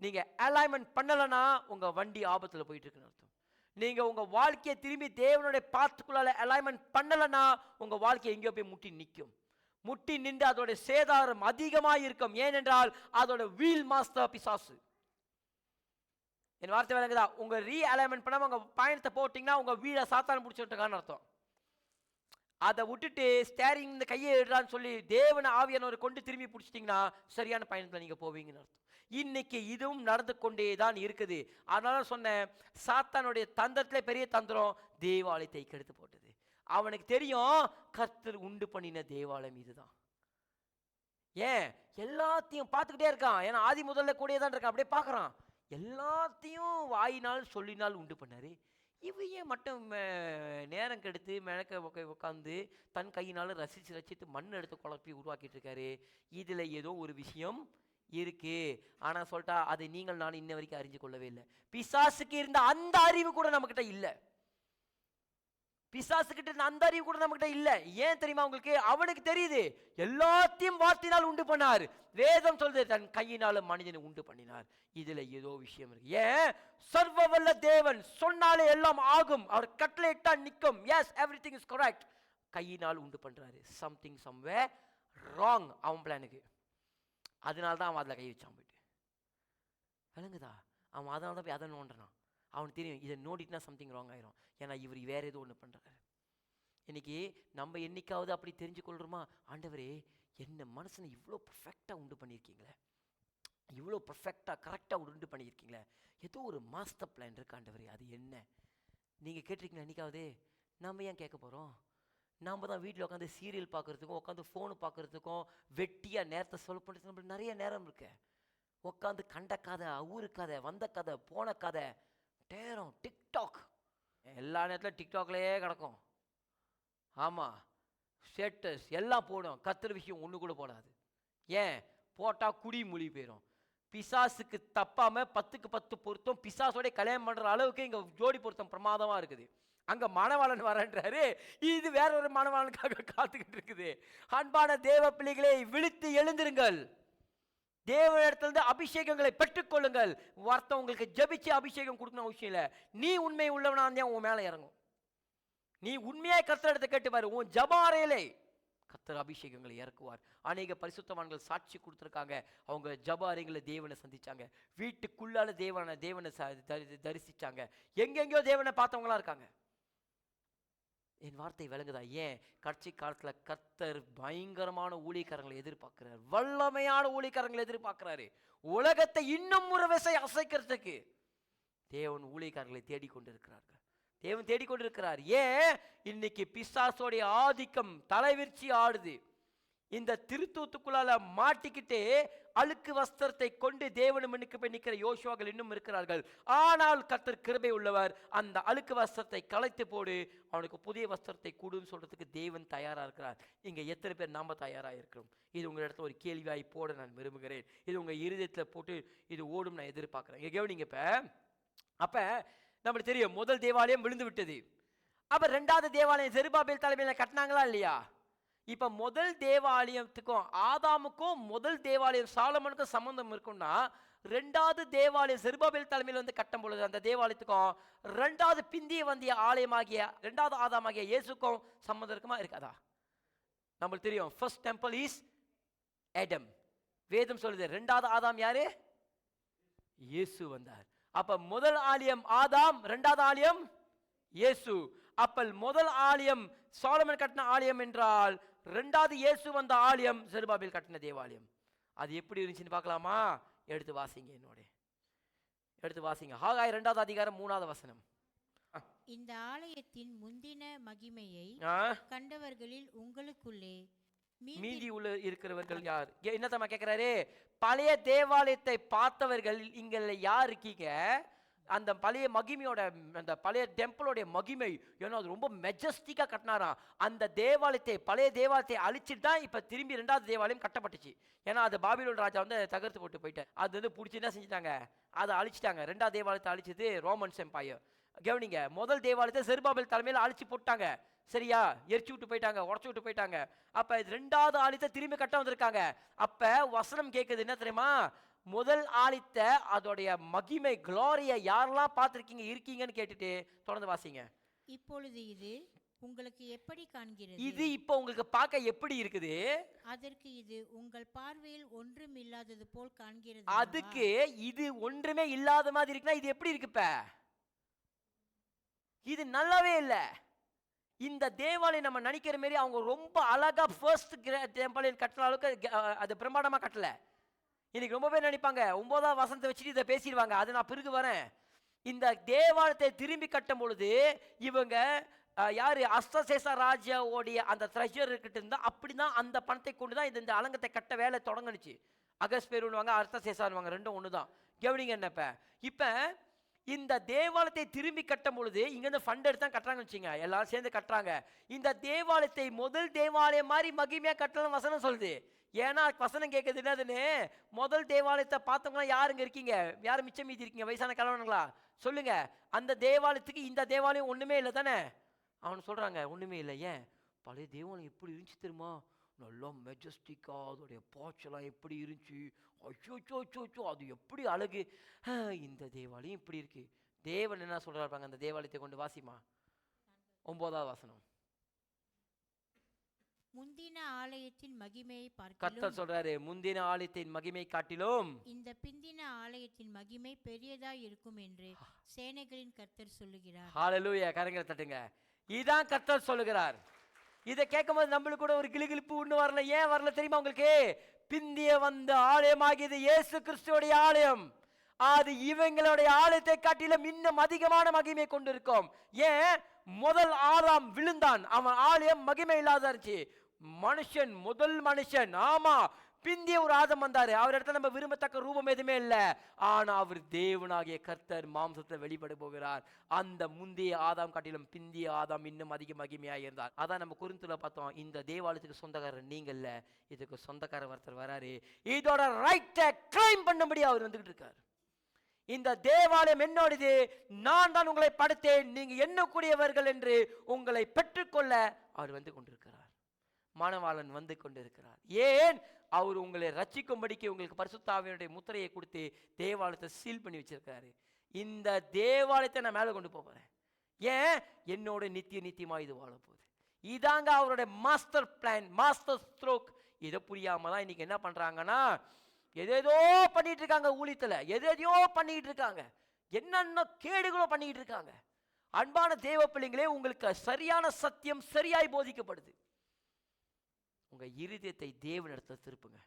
நீங்கள் அலைன்மெண்ட் பண்ணலைன்னா உங்கள் வண்டி ஆபத்தில் போயிட்டு இருக்குன்னு அர்த்தம். நீங்கள் உங்கள் வாழ்க்கையை திரும்பி தேவனுடைய பாத்துக்குள்ளால அலைன்மெண்ட் பண்ணலைன்னா உங்கள் வாழ்க்கையை எங்கேயோ போய் முட்டி நிற்கும். முட்டி நின்று அதோட சேதாரம் அதிகமாக இருக்கும். ஏனென்றால் அதோட வீல் மாஸ்டர் பிசாசு. என் வார்த்தை விளங்குதா? உங்க ரீஅலைன்மெண்ட் பண்ணாம உங்க பயணத்தை போட்டீங்கன்னா உங்க வீட சாத்தான் பிடிச்சிட்டுருக்கான்னு அர்த்தம். அதை விட்டுட்டு ஸ்டேரிங் இந்த கையை எடுறான்னு சொல்லி தேவனை ஆவியானவரை கொண்டு திரும்பி பிடிச்சிட்டிங்கன்னா சரியான பயணத்தில் நீங்க போவீங்கன்னு அர்த்தம். இன்னைக்கு இதுவும் நடந்து கொண்டே தான் இருக்குது. அதனால சொன்னேன், சாத்தானுடைய தந்திரத்திலே பெரிய தந்திரம் தேவாலயத்தை கெடுத்து போட்டது. அவனுக்கு தெரியும் கர்த்தர் உண்டு பண்ணின தேவாலயம் இதுதான். ஏன்? எல்லாத்தையும் பார்த்துக்கிட்டே இருக்கான். ஏன்னா ஆதி முதல்ல கூடயே தான் இருக்கான். அப்படியே பார்க்குறான். எல்லாத்தையும் வாயினால் சொல்லினால் உண்டு பண்ணாரு. இவையே மட்டும் நேரம் கெடுத்து மெனக்க உட்காந்து தன் கையினால ரசித்து மண் எடுத்து குழப்பி உருவாக்கிட்டு இருக்காரு. இதுல ஏதோ ஒரு விஷயம் இருக்கு. ஆனா சொல்லிட்டா அதை நீங்கள் நான் இன்ன வரைக்கும் அறிஞ்சு கொள்ளவே இல்லை. பிசாசுக்கு இருந்த அந்த அறிவு கூட நம்ம கிட்ட இல்ல. பிசாசுகிட்ட இருந்த அந்த அறிவு கூட நம்ம கிட்ட இல்ல. ஏன் தெரியுமா உங்களுக்கு? அவனுக்கு தெரியுது எல்லாத்தையும் வார்த்தையினால் உண்டு பண்ணார். வேதம் சொல்றது தன் கையினால மனிதனை உண்டு பண்ணினார். இதுல ஏதோ விஷயம் இருக்கு. ஏன்? சர்வ வல்ல தேவன் சொன்னாலே எல்லாம் ஆகும். அவர் கட்டளையிட்டா நிற்கும். Yes, everything is correct. கையினால் உண்டு பண்றாரு. சம்திங் சம்வேர் ராங் அவன் பிளானுக்கு. அதனால தான் அவன் அதில் கை வச்சான் போயிட்டு. விளங்குதா? அவன் அதனால தான் போய் அதை நோண்டுறான். அவனுக்கு தெரியும் இதை நோண்டிட்டுனா சம்திங் ராங் ஆயிரும். ஏன்னா இவர் வேற ஏதோ ஒன்று பண்ணுறாரு. இன்னைக்கு நம்ம என்னைக்காவது அப்படி தெரிஞ்சு கொள்கிறோமா? ஆண்டவரே, என்ன மனுஷனை இவ்வளோ பர்ஃபெக்டாக உண்டு பண்ணியிருக்கீங்களே, இவ்வளோ பர்ஃபெக்டாக கரெக்டாக உண்டு பண்ணியிருக்கீங்களே, ஏதோ ஒரு மாஸ்டர் பிளான் இருக்கு ஆண்டவரே, அது என்ன? நீங்கள் கேட்டிருக்கீங்களா என்னைக்காவது? நம்ம ஏன் கேட்க போகிறோம்? நாம் தான் வீட்டில் உட்காந்து சீரியல் பார்க்குறதுக்கும் உட்காந்து ஃபோனு பார்க்குறதுக்கும் வெட்டியாக நேரத்தை சொல் பண்ணுறதுக்கு நம்மளுக்கு நிறைய நேரம் இருக்கு. உட்காந்து கண்ட கதை, ஊரு கதை, வந்த கதை, போன கதை, நேரம் டிக்டாக், எல்லா நேரத்தில் டிக்டாக்லேயே கிடக்கும். ஆமாம், ஸ்டேட்டஸ் எல்லாம் போடும். கத்துற விஷயம் ஒன்று கூட போடாது. ஏன்? போட்டால் குடி மொழி போயிடும். பிசாசுக்கு தப்பாமல் 10க்கு 10 பொருத்தம் பிசாசோட கல்யாணம் பண்ணுற அளவுக்கு இங்கே ஜோடி பொருத்தம் பிரமாதமாக இருக்குது. அங்கே மணவாளன் வரன்றாரு, இது வேற ஒரு மணவாளனுக்காக காத்துக்கிட்டு இருக்குது. அன்பான தேவ பிள்ளைகளை, விழித்து எழுந்திருங்கள். தேவனிடத்திலிருந்து அபிஷேகங்களை பெற்றுக்கொள்ளுங்கள். வார்த்தை உங்களுக்கு ஜபிச்சு அபிஷேகம் கொடுக்கணும் அவசியம் இல்லை. நீ உண்மை உள்ளவனா இருந்தா உன் மேலே இறங்கும். நீ உண்மையாக கர்த்தரிடத்தை கேட்டுப்பாரு, உன் ஜபாரையிலே கர்த்தர் அபிஷேகங்களை இறக்குவார். அநேக பரிசுத்தவான்கள் சாட்சி கொடுத்துருக்காங்க. அவங்க ஜபாரைகளை தேவனை சந்திச்சாங்க. வீட்டுக்குள்ளால தேவனை தரிசிச்சாங்க. எங்கெங்கயோ தேவனை பார்த்தவங்களா இருக்காங்க. என் வார்த்தை விளங்குதா? ஏன்? கட்சி காலத்தில் கர்த்தர் பயங்கரமான ஊழியக்காரங்களை எதிர்பார்க்கிறார். வல்லமையான ஊழியக்காரங்களை எதிர்பார்க்கிறாரு. உலகத்தை இன்னும் ஒரு விசை அசைக்கிறதுக்கு தேவன் ஊழியக்காரர்களை தேடிக்கொண்டிருக்கிறார்கள். தேவன் தேடிக்கொண்டிருக்கிறார். ஏன்? இன்னைக்கு பிசாசோடைய ஆதிக்கம் தலைவிரிச்சி ஆடுது. இந்த திருத்தூத்துக்குள்ளால மாட்டிக்கிட்டு அழுக்கு வஸ்திரத்தை கொண்டு தேவன் முன்னுக்கு போய் நிற்கிற யோசுவாக்கள் இன்னும் இருக்கிறார்கள். ஆனால் கர்த்தர் கிருபை உள்ளவர். அந்த அழுக்கு வஸ்திரத்தை களைத்து போடு, அவனுக்கு புதிய வஸ்திரத்தை கொடுன்னு சொல்றதுக்கு தேவன் தயாரா இருக்கிறார். இங்க எத்தனை பேர் நாம தயாரா இருக்கிறோம்? இது உங்க இடத்துல ஒரு கேள்வியாய் போட நான் விரும்புகிறேன். இது உங்க இருதயத்துல போட்டு இது ஓடும் நான் எதிர்பார்க்கிறேன். இங்க கவனிங்க. அப்ப நம்மளுக்கு தெரியும் முதல் தேவாலயம் விழுந்து விட்டது. அப்ப ரெண்டாவது தேவாலயம் செருபாபேல் தலைமையில கட்டினாங்களா இல்லையா? இப்ப முதல் தேவாலயத்துக்கும் ஆதாமுக்கும் முதல் தேவாலயம் சாலமனுக்கும் சம்பந்தம் இருக்கும்னா, ரெண்டாவது தேவாலயம் செருபாபேல் தலைமையில் வந்து கட்டும் பொழுது அந்த தேவாலயத்துக்கும் ரெண்டாவது பிந்திய வந்திய ஆலயமாகிய ரெண்டாவது ஆதாமாகிய இயேசுக்கும் சம்பந்தம் இருக்குமா இருக்காதா? நம்மளுக்கு தெரியும் ஃபர்ஸ்ட் டெம்பிள் இஸ் ஆடம். வேதம் சொல்லுது ரெண்டாவது ஆதாம் யாரு? இயேசு வந்தார். அப்ப முதல் ஆலயம் ஆதாம், ரெண்டாவது ஆலயம் இயேசு. அப்ப முதல் ஆலயம் சாலமன் கட்டின ஆலயம் என்றால், ரெண்டாவது இயேசு வந்த ஆலயம் செருபாபேல் கட்டின தேவாலயம். அது எப்படி இருந்துச்சுன்னு பார்க்கலாமா? எடுத்து வாசிங்க, என்னோட எடுத்து வாசிங்க. ஹாகாய் 2வது அதிகாரம் 3வது வசனம். இந்த ஆலயத்தின் முந்தின மகிமையை கண்டவர்களில் உங்களுக்குள்ளே மீதி உள்ள இருக்கிறவர்கள் யார்? என்னத்தம்மா கேட்கிறாரு? பழைய தேவாலயத்தை பார்த்தவர்கள் இங்க யார் இருக்கீங்க? அந்த பழைய மகிமையோட, அந்த பழைய டெம்பிளோட மகிமை, ஏன்னா அது ரொம்ப மெஜஸ்டிக்கா கட்டினாராம். அந்த தேவாலயத்தை, பழைய தேவாலயத்தை அழிச்சிட்டு தான் இப்ப திரும்பி ரெண்டாவது தேவாலயம் கட்டப்பட்டுச்சு. ஏன்னா அது பாபிலோன் ராஜா வந்து தகர்த்து போட்டு போயிட்டு அது வந்து பிடிச்சி என்ன செஞ்சுட்டாங்க, அதை அழிச்சிட்டாங்க. ரெண்டாவது தேவாலயத்தை அழிச்சது ரோமன்ஸ் எம்பையர். கவனிங்க, முதல் தேவாலயத்தை செருபாபேல் தலைமையில் அழிச்சு போட்டாங்க. சரியா? எரிச்சு விட்டு போயிட்டாங்க, உடச்சு விட்டு போயிட்டாங்க. அப்ப ரெண்டாவது ஆலயத்தை திரும்பி கட்ட வந்திருக்காங்க. அப்ப வசனம் கேட்குது என்ன தெரியுமா? முதல் ஆலயத்தை அதோடைய மகிமை குளோரியை யாரெல்லாம் பார்த்திருக்கீங்க இருக்கீங்கன்னு கேட்டுட்டு தொடர்ந்து வாசிங்க. இப்பொழுது இது உங்களுக்கு எப்படி காண்கிறது? இது இப்போ உங்களுக்கு பார்க்க எப்படி இருக்குது? அதற்கு இது உங்கள் பார்வையில் ஒன்றும் இல்லாதது போல் காண்கிறது. அதுக்கு இது ஒன்றுமே இல்லாத மாதிரி இருக்குன்னா இது எப்படி இருக்கு? இப்ப இது நல்லாவே இல்லை. இந்த தேவாலயம் நம்ம நினைக்கிற மாதிரி அவங்க ரொம்ப அழகா ஃபர்ஸ்ட் தேவாலயம் கட்டுற அளவுக்கு அது பிரம்மாண்டமா கட்டல. இன்னைக்கு ரொம்ப பேர் நினைப்பாங்க 9வது வசனத்தை வச்சுட்டு இதை பேசிடுவாங்க. அது நான் பிறகு வரேன். இந்த தேவாலயத்தை திரும்பி கட்டும் பொழுது இவங்க யாரு? அஸ்தசேசா ராஜாவோடைய அந்த ட்ரெஷர் கிட்ட இருந்தா அப்படிதான் அந்த பணத்தை கொண்டு தான் இந்த அலங்கத்தை கட்ட வேலை தொடங்குனுச்சு. அகஸ்பேருன்னுவாங்க, அர்த்தசேசான்னுவாங்க, ரெண்டும் ஒண்ணுதான். கவனிங்க என்னப்ப இப்ப இந்த தேவாலயத்தை திரும்பி கட்டும் பொழுது இங்கிருந்து ஃபண்ட் எடுத்து தான் கட்டுறாங்கன்னு வச்சுங்க, எல்லாரும் சேர்ந்து கட்டுறாங்க. இந்த தேவாலயத்தை முதல் தேவாலயம் மாதிரி மகிமையா கட்டலாம் வசனம் சொல்லுது. ஏன்னா வசனம் கேட்குது என்னதுன்னு, முதல் தேவாலயத்தை பார்த்தவங்களா யாருங்க இருக்கீங்க? யாரும் மிச்சம் மீதி இருக்கீங்க? வயசான கலவனுங்களா சொல்லுங்க. அந்த தேவாலயத்துக்கு இந்த தேவாலயம் ஒண்ணுமே இல்லை தானே? அவன் சொல்றாங்க ஒண்ணுமே இல்லை. ஏன்? பழைய தேவாலயம் எப்படி இருந்துச்சு தெரியுமா? நல்லா மெஜஸ்டிக்கா, அதோடைய பாய்ச்சலாம் எப்படி இருந்துச்சு, அச்சோ அது எப்படி அழகு. இந்த தேவாலயம் இப்படி இருக்கு. தேவன் என்ன சொல்றாங்க? அந்த தேவாலயத்தை கொண்டு வாசிமா 9வது வசனம். முந்தின ஆலயத்தின் மகிமையை கர்த்தர் சொல்றாரு, முந்தின ஆலயத்தின் மகிமை காட்டிலும் இந்த பிந்தின ஆலயத்தின் மகிமை பெரியதா இருக்கும் என்று சேனைகளின் கர்த்தர் சொல்லுகிறார். ஹalleluya, கரங்களை தட்டுங்க. இதான் கர்த்தர் சொல்லுகிறார். இதை கேட்கும்போது நம்மளுக்கு கூட ஒரு கிளுகிளுப்பு ஒண்ணு வரல. ஏன் வரல தெரியுமா உங்களுக்கு? பிந்திய வந்த ஆலயமாகியது இயேசு கிறிஸ்துவோடைய ஆலயம். அது இவங்களுடைய ஆலயத்தை காட்டிலும் இன்னும் அதிகமான மகிமை கொண்டிருக்கும். ஏன்? முதல் ஆதாம் விழுந்தான், அவன் ஆலயம் மகிமை இல்லாத இருந்துச்சு. மனுஷன், முதல் மனுஷன், ஆமா, பிந்திய ஒரு ஆதம் வந்தாரு. அவர் இடத்துல நம்ம விரும்பத்தக்க ரூபம் எதுவுமே இல்லை. ஆனா அவர் தேவனாகிய கர்த்தர் மாம்சத்தை வெளிப்பட போகிறார். அந்த முந்தைய ஆதாம் காட்டிலும் பிந்திய ஆதாம் இன்னும் அதிக மகிமையா இருந்தார். அதான் நம்ம குருந்துல பார்த்தோம். இந்த தேவாலயத்துக்கு சொந்தக்காரர் நீங்கல்ல, இதுக்கு சொந்தக்காரர் ஒருத்தர் வராரு. இதோட ரைட்டை கிளைம் பண்ணும்படி அவர் வந்துகிட்டு இருக்கார். இந்த தேவாலயம் என்னோடது, நான் தான் உங்களை படைத்தேன், நீங்க எண்ணக்கூடியவர்கள் என்று உங்களை பெற்றுக்கொள்ள அவர் வந்து கொண்டிருக்கிறார். மணவாளன் வந்து கொண்டிருக்கிறார். ஏன்? அவர் உங்களை ரட்சிக்கும்படிக்கு உங்களுக்கு பரிசுத்த ஆவியினுடைய முத்திரையை கொடுத்து தேவாலயத்தை சீல் பண்ணி வச்சிருக்காரு. இந்த தேவாலயத்தை நான் மேலே கொண்டு போறேன். ஏன்? என்னோட நித்தியமா இது வாழ போகுது. இதாங்க அவருடைய மாஸ்டர் பிளான், மாஸ்டர் ஸ்ட்ரோக். இதை புரியாம தான் இன்னைக்கு என்ன பண்றாங்கன்னா, எதேதோ பண்ணிட்டு இருக்காங்க ஊழியத்துல, எதையோ பண்ணிட்டு இருக்காங்க, என்னென்ன கேடுகளோ பண்ணிட்டு இருக்காங்க. அன்பான தேவ பிள்ளைங்களே, உங்களுக்கு சரியான சத்தியம் சரியாய் போதிக்கப்படுது. உங்க இருதயத்தை தேவனிடத்துல திருப்புங்க.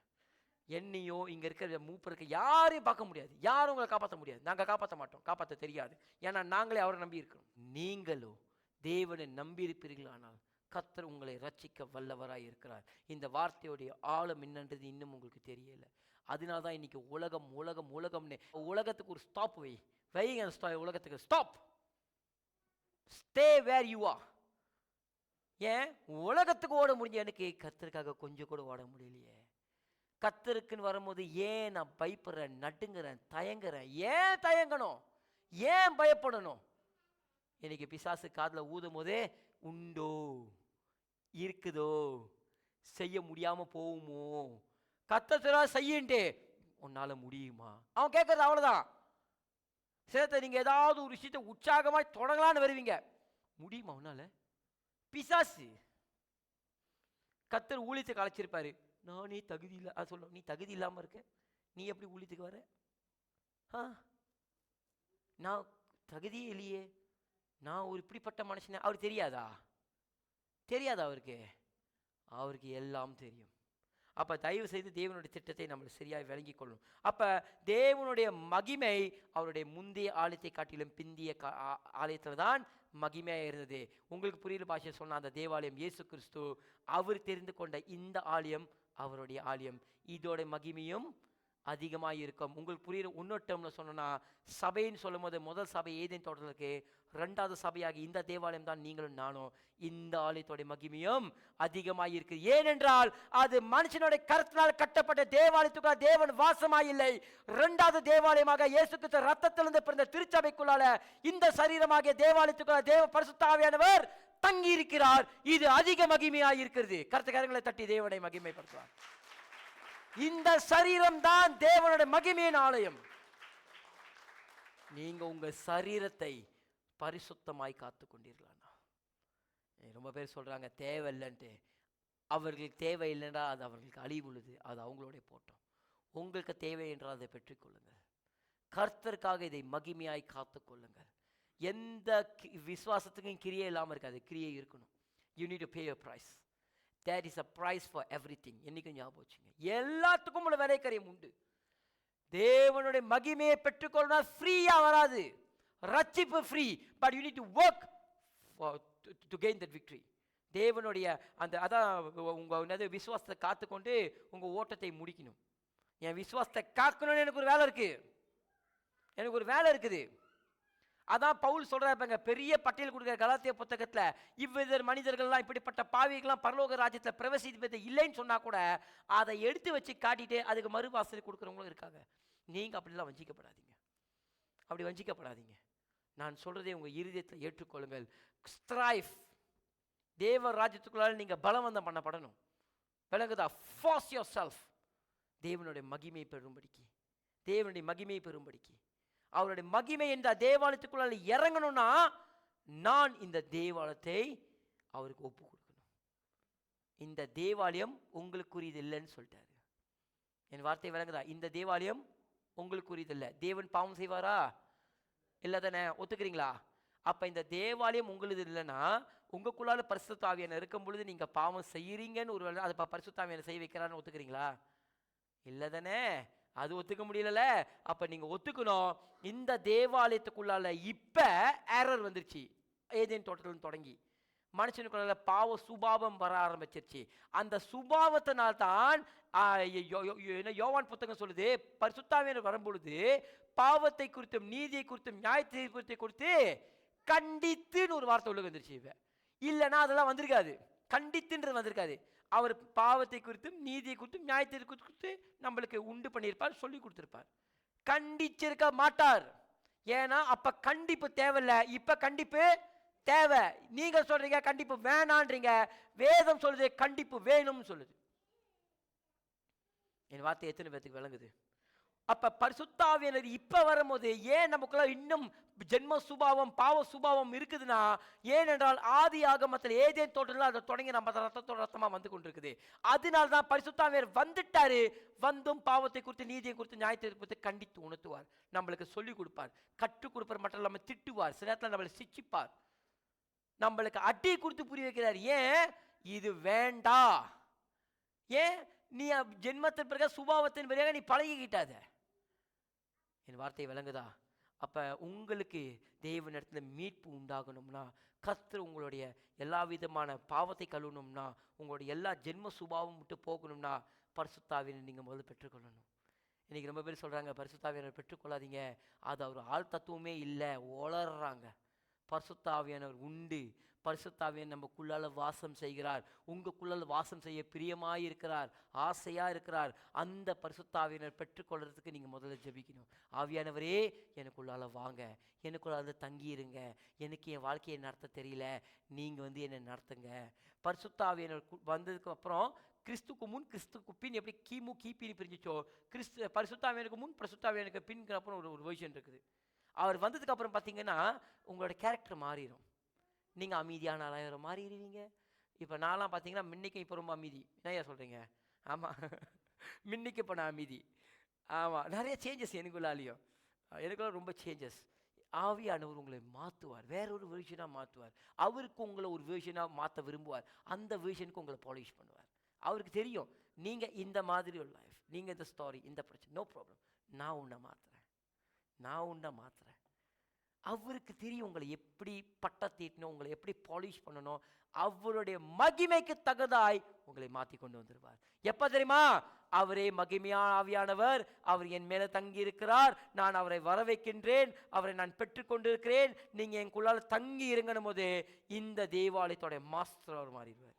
என்னையோ இங்க இருக்கிற மூப்பருக்கு யாரையும் பார்க்க முடியாது, யாரும் உங்களை காப்பாற்ற முடியாது. நாங்க காப்பாற்ற மாட்டோம், காப்பாற்ற தெரியாது. ஏன்னா நாங்களே அவரை நம்பி இருக்கிறோம். நீங்களோ தேவனை நம்பி இருப்பீர்களானால் கர்த்தர் உங்களை ரட்சிக்க வல்லவராய் இருக்கிறார். இந்த வார்த்தையுடைய ஆழம் என்னன்றது இன்னும் உங்களுக்கு தெரியல. அதனால தான் இன்னைக்கு உலகம்னு உலகத்துக்கு ஒரு ஸ்டாப் வைங்க. உலகத்துக்கு stop. Stay where you are. ஏன் உலகத்துக்கு ஓட முடிஞ்ச எனக்கு கர்த்தருக்காக கொஞ்சம் கூட ஓட முடியலையே. கர்த்தருக்குன்னு வரும்போது ஏன் நான் பயப்படுறேன், நடுங்குறேன், தயங்குறேன்? ஏன் தயங்கணும்? ஏன் பயப்படணும்? இன்னைக்கு பிசாசு காதில் ஊதும் போதே உண்டோ, இருக்குதோ, செய்ய முடியாம போகுமோ, கர்த்தர் செய்யின்ட்டு உன்னால முடியுமா? அவன் கேட்கறது அவ்வளவுதான். சேர்த்த நீங்க ஏதாவது ஒரு விஷயத்தை உற்சாகமாய் தொடங்கலான்னு வருவீங்க, முடியுமா உன்னால? பிசாசு. கர்த்தர் ஊழியத்துக்கு அழைச்சிருப்பாரு, நானே தகுதி இல்லை. அது சொல்ல, நீ தகுதி இல்லாம இருக்க, நீ எப்படி ஊழியத்துக்கு வர? நான் தகுதியே இல்லையே, நான் ஒரு இப்படிப்பட்ட மனுஷனே. அவருக்கு தெரியாதா? அவருக்கு எல்லாம் தெரியும். அப்ப தயவு செய்து தேவனுடைய திட்டத்தை நம்ம சரியாய் விளங்கிக் கொள்ளணும். அப்ப தேவனுடைய மகிமை அவருடைய முந்தைய ஆலயத்தை காட்டிலும் பிந்திய ஆலயத்துல தான் மகிமையா இருந்தது. உங்களுக்கு புரியுற பாஷை சொன்ன அந்த தேவாலயம் இயேசு கிறிஸ்து அவர் தெரிந்து கொண்ட இந்த ஆலயம் அவருடைய ஆலயம். இதோட மகிமையும் அதிகமாக இருக்கும். உங்களுக்கு புரியுற இன்னொரு டேர்ம்ல சொன்னா, சபைன்னு சொல்லும் போது முதல் சபை ஏதேன் தோட்டத்தில் இருக்கு, ரெண்டாவது சபையாகி இந்த தேவாலயம் தான் நீங்களும் நானும். இந்த ஆலயத்தோட மகிமையும் அதிகமாக இருக்கு. ஏனென்றால் அது மனுஷனுடைய கருத்தினால் கட்டப்பட்ட தேவாலயத்துக்காக தேவன் வாசமாயில்லை. இரண்டாவது தேவாலயமாக இயேசு கிறிஸ்து ரத்தத்திலிருந்து பிறந்த திருச்சபைக்குள்ளால இந்த சரீரமாகிய தேவாலயத்துக்காக தேவ பரிசுத்த ஆவியானவர் தங்கி இருக்கிறார். இது அதிக மகிமையாக இருக்கிறது. கருத்துக்காரங்களை தட்டி தேவனை மகிமைப்படுத்துவார். இந்த சரீரம் தான் தேவனுடைய மகிமையின் ஆலயம். நீங்க உங்க சரீரத்தை பரிசுத்தமாய் காத்து கொண்டீர்களா? ரொம்ப பேர் சொல்றாங்க தேவையில்லைன்ட்டு. அவர்களுக்கு தேவை இல்லைன்னா அது அவர்களுக்கு அழிவுள்ளது, அது அவங்களுடைய போட்டோம். உங்களுக்கு தேவை என்றால் அதை பெற்றுக்கொள்ளுங்கள். கர்த்தருக்காக இதை மகிமையாய் காத்து கொள்ளுங்கள். எந்த விசுவாசத்துக்கும் கிரியை இல்லாமல் இருக்காது, கிரியை இருக்கணும். You need to pay a price. There is a price for everything. என்னைக்கும் ஞாபகம் வச்சுங்க, எல்லாத்துக்கும் உள்ள விலை கரியம் உண்டு. தேவனுடைய மகிமையை பெற்றுக்கொள்ளணும், ஃப்ரீயா வராது. ரட்சிப்பு free, but you need to work to gain that victory. தேவனுடைய அந்த அதான் உங்க விசுவாசத்தை காத்துக்கொண்டு உங்க ஓட்டத்தை முடிக்கணும். என் விசுவாசத்தை காக்கணும்னு எனக்கு ஒரு வேலை இருக்குது. அதான் பவுல் சொல்றாங்க, பெரிய பட்டியல் கொடுக்குற கலாத்திய புத்தகத்துல, இவ்வித மனிதர்கள்லாம் இப்படிப்பட்ட பாவிகள்லாம் பரலோக ராஜ்யத்துல பிரவேசிப்பது இல்லைன்னு சொன்னா கூட அதை எடுத்து வச்சு காட்டிட்டு அதுக்கு மறுவாசல் கொடுக்குறவங்களும் இருக்காங்க. நீங்க அப்படிலாம் வஞ்சிக்கப்படாதீங்க. நான் சொல்றதை உங்க இருதயத்தில் ஏற்றுக்கொள்ளுங்கள். ஸ்ட்ரைஃப், தேவ ராஜ்யத்துக்குள்ளால நீங்க பலவந்தம் பண்ணப்படணும். விளங்குதா? Force your self. தேவனுடைய மகிமையை பெறும்படிக்கு அவருடைய மகிமை என்ற தேவாலயத்துக்குள்ள இறங்கணும்னா நான் இந்த தேவாலயத்தை அவருக்கு ஒப்பு கொடுக்கணும். இந்த தேவாலயம் உங்களுக்குரியது இல்லைன்னு சொல்லிட்டாரு. என் வார்த்தை விளங்குதா? இந்த தேவாலயம் உங்களுக்குரியது இல்லை. தேவன் பாவம் செய்வாரா? இல்லை தானே? ஒத்துக்கிறீங்களா? அப்ப இந்த தேவாலயம் உங்களுது இல்லைன்னா உங்களுக்குள்ளால பரிசுத்த ஆவியானவர் இருக்கும் பொழுது நீங்க பாவம் செய்யறீங்கன்னு ஒரு அதை பரிசுத்த ஆவியானவர் செய்ய வைக்கிறான்னு ஒத்துக்கிறீங்களா? இல்லை தானே? அது ஒத்துக்க முடியல. அப்ப நீங்க ஒத்துக்கணும், இந்த தேவாலயத்துக்குள்ளால இப்ப ஏரர் வந்துருச்சு. ஏதேன் தோட்டத்துல தொடங்கி மனுஷனுக்குள்ள பாவ சுபாவம் வர ஆரம்பிச்சிருச்சு. அந்த சுபாவத்தினால் தான் யோவான் புத்தகம் சொல்லுது, பரிசுத்த ஆவியானவர் வரும்பொழுது பாவத்தை குறித்தும் நீதியை குறித்தும் நியாயத்தை குறித்து கண்டித்துன்னு ஒரு வார்த்தை உள்ள வந்துருச்சு. இல்லைன்னா அதெல்லாம் வந்திருக்காது, கண்டித்துன்றது வந்திருக்காது. அவர் பாவத்தை குறித்தும் நீதியை குறித்தும் நியாயத்தை குறித்து நம்மளுக்கு உண்டு பண்ணியிருப்பார், சொல்லி கொடுத்திருப்பார். கண்டிச்சிருக்க மாட்டார். ஏன்னா அப்ப கண்டிப்பு தேவையில்லை, இப்ப கண்டிப்பு தேவை. நீங்க சொல்றீங்க கண்டிப்பு வேணான்றீங்க, வேதம் சொல்லுது கண்டிப்பு வேணும்னு சொல்லுது. என் வார்த்தை எத்தனை பேருக்கு விளங்குது? அப்ப பரிசுத்த ஆவியானவர் இப்ப வரும்போது ஏன் நமக்குள்ள இன்னும் ஜென்ம சுபாவம் பாவ சுபாவம் இருக்குதுன்னா, ஏனென்றால் ஆதி ஆகமத்தில் ஏதேன் தோட்டத்தில் அதை தொடங்கி நம்ம ரத்தமா வந்து கொண்டிருக்குது. அதனால தான் பரிசுத்த ஆவியானவர் வந்துட்டாரு. வந்தும் பாவத்தை குறித்து நீதியை குறித்து நியாயத்தை குறித்து கண்டித்து உணர்த்துவார், நம்மளுக்கு சொல்லிக் கொடுப்பார், கற்றுக் கொடுப்பார். மட்டும் இல்லாமல் திட்டுவார், சில நேரத்தில் நம்மளை சிச்சிப்பார், நம்மளுக்கு அடி கொடுத்து புரிய வைக்கிறார். ஏன் இது வேண்டா? ஏன் நீ ஜென்மத்தின் பிறகு சுபாவத்தின் பிறகு நீ பழகிக்கிட்டாத. என் வார்த்தை விளங்குதா? அப்போ உங்களுக்கு தேவனிடத்துல மீட்பு உண்டாகணும்னா, கர்த்தர் உங்களுடைய எல்லா விதமான பாவத்தை கழுவணும்னா, உங்களுடைய எல்லா ஜென்ம சுபாவம் விட்டு போகணும்னா, பரிசுத்த ஆவியானவரை நீங்கள் முதல்ல பெற்றுக்கொள்ளணும். இன்றைக்கி ரொம்ப பேர் சொல்கிறாங்க பரிசுத்த ஆவியானவரை பெற்றுக்கொள்ளாதீங்க, அது ஒரு ஆள் தத்துவமே இல்லை, உளறாங்க. பரிசுத்த ஆவியானவர் உண்டு. பரிசுத்த ஆவியானவர் நமக்குள்ளால வாசம் செய்கிறார். உங்களுக்குள்ளால வாசம் செய்ய பிரியமாக இருக்கிறார், ஆசையாக இருக்கிறார். அந்த பரிசுத்த ஆவியானவர் பெற்றுக்கொள்றதுக்கு நீங்கள் முதல்ல ஜெபிக்கணும். ஆவியானவரே எனக்குள்ளால வாங்க, எனக்குள்ளால தங்கியிருங்க, எனக்கு என் வாழ்க்கையை நடத்த தெரியல, நீங்கள் என்னை நடத்துங்க. பரிசுத்த ஆவியானவர் வந்ததுக்கு அப்புறம் கிறிஸ்துக்கு முன் கிறிஸ்துக்கு பின் எப்படி கிமு கிபின்னு பிரிஞ்சிச்சோ, பரிசுத்த ஆவியானவருக்கு முன் பரிசுத்த ஆவியானவருக்கு பின்ங்கிற அப்புறம் ஒரு வெர்ஷன் இருக்குது. அவர் வந்ததுக்கு அப்புறம் பார்த்தீங்கன்னா உங்களோட கேரக்டர் மாறிடும். நீங்கள் அமைதியான ஆளாயிரம் மாறிடுவீங்க. இப்போ நான்லாம் பார்த்தீங்கன்னா முன்னைக்கு இப்போ ரொம்ப அமைதி. என்னையா சொல்கிறீங்க? ஆமாம், முன்னைக்கு இப்போ நான் அமைதி. ஆமாம், நிறைய சேஞ்சஸ் எனக்குள்ளாலையும், எனக்குள்ள ரொம்ப சேஞ்சஸ். ஆவியானவர் உங்களை மாற்றுவார், வேற ஒரு வேர்ஷனாக மாற்றுவார். அவருக்கு உங்களை ஒரு வேர்ஷனாக மாற்ற விரும்புவார். அந்த வேர்ஷனுக்கு உங்களை பாலிஷ் பண்ணுவார். அவருக்கு தெரியும் நீங்கள் இந்த மாதிரி ஒரு லைஃப், நீங்கள் இந்த ஸ்டாரி, இந்த பிரச்சனை, நோ ப்ராப்ளம், நான் உன்னை மாற்றுறேன். அவருக்கு தெரியும் உங்களை எப்படி பட்டத்தீட்டணும், உங்களை எப்படி பாலிஷ் பண்ணணும். அவருடைய மகிமைக்கு தகுதாய் உங்களை மாற்றி கொண்டு வந்துடுவார். எப்போ தெரியுமா? அவரே மகிமையான ஆவியானவர், அவர் என் மேலே தங்கி இருக்கிறார், நான் அவரை வர வைக்கின்றேன், அவரை நான் பெற்றுக்கொண்டிருக்கிறேன், நீங்கள் என்குள்ளால் தங்கி இருங்கணும் போது இந்த தேவாலயத்தோடைய மாஸ்டர் அவர் மாறிடுவார்.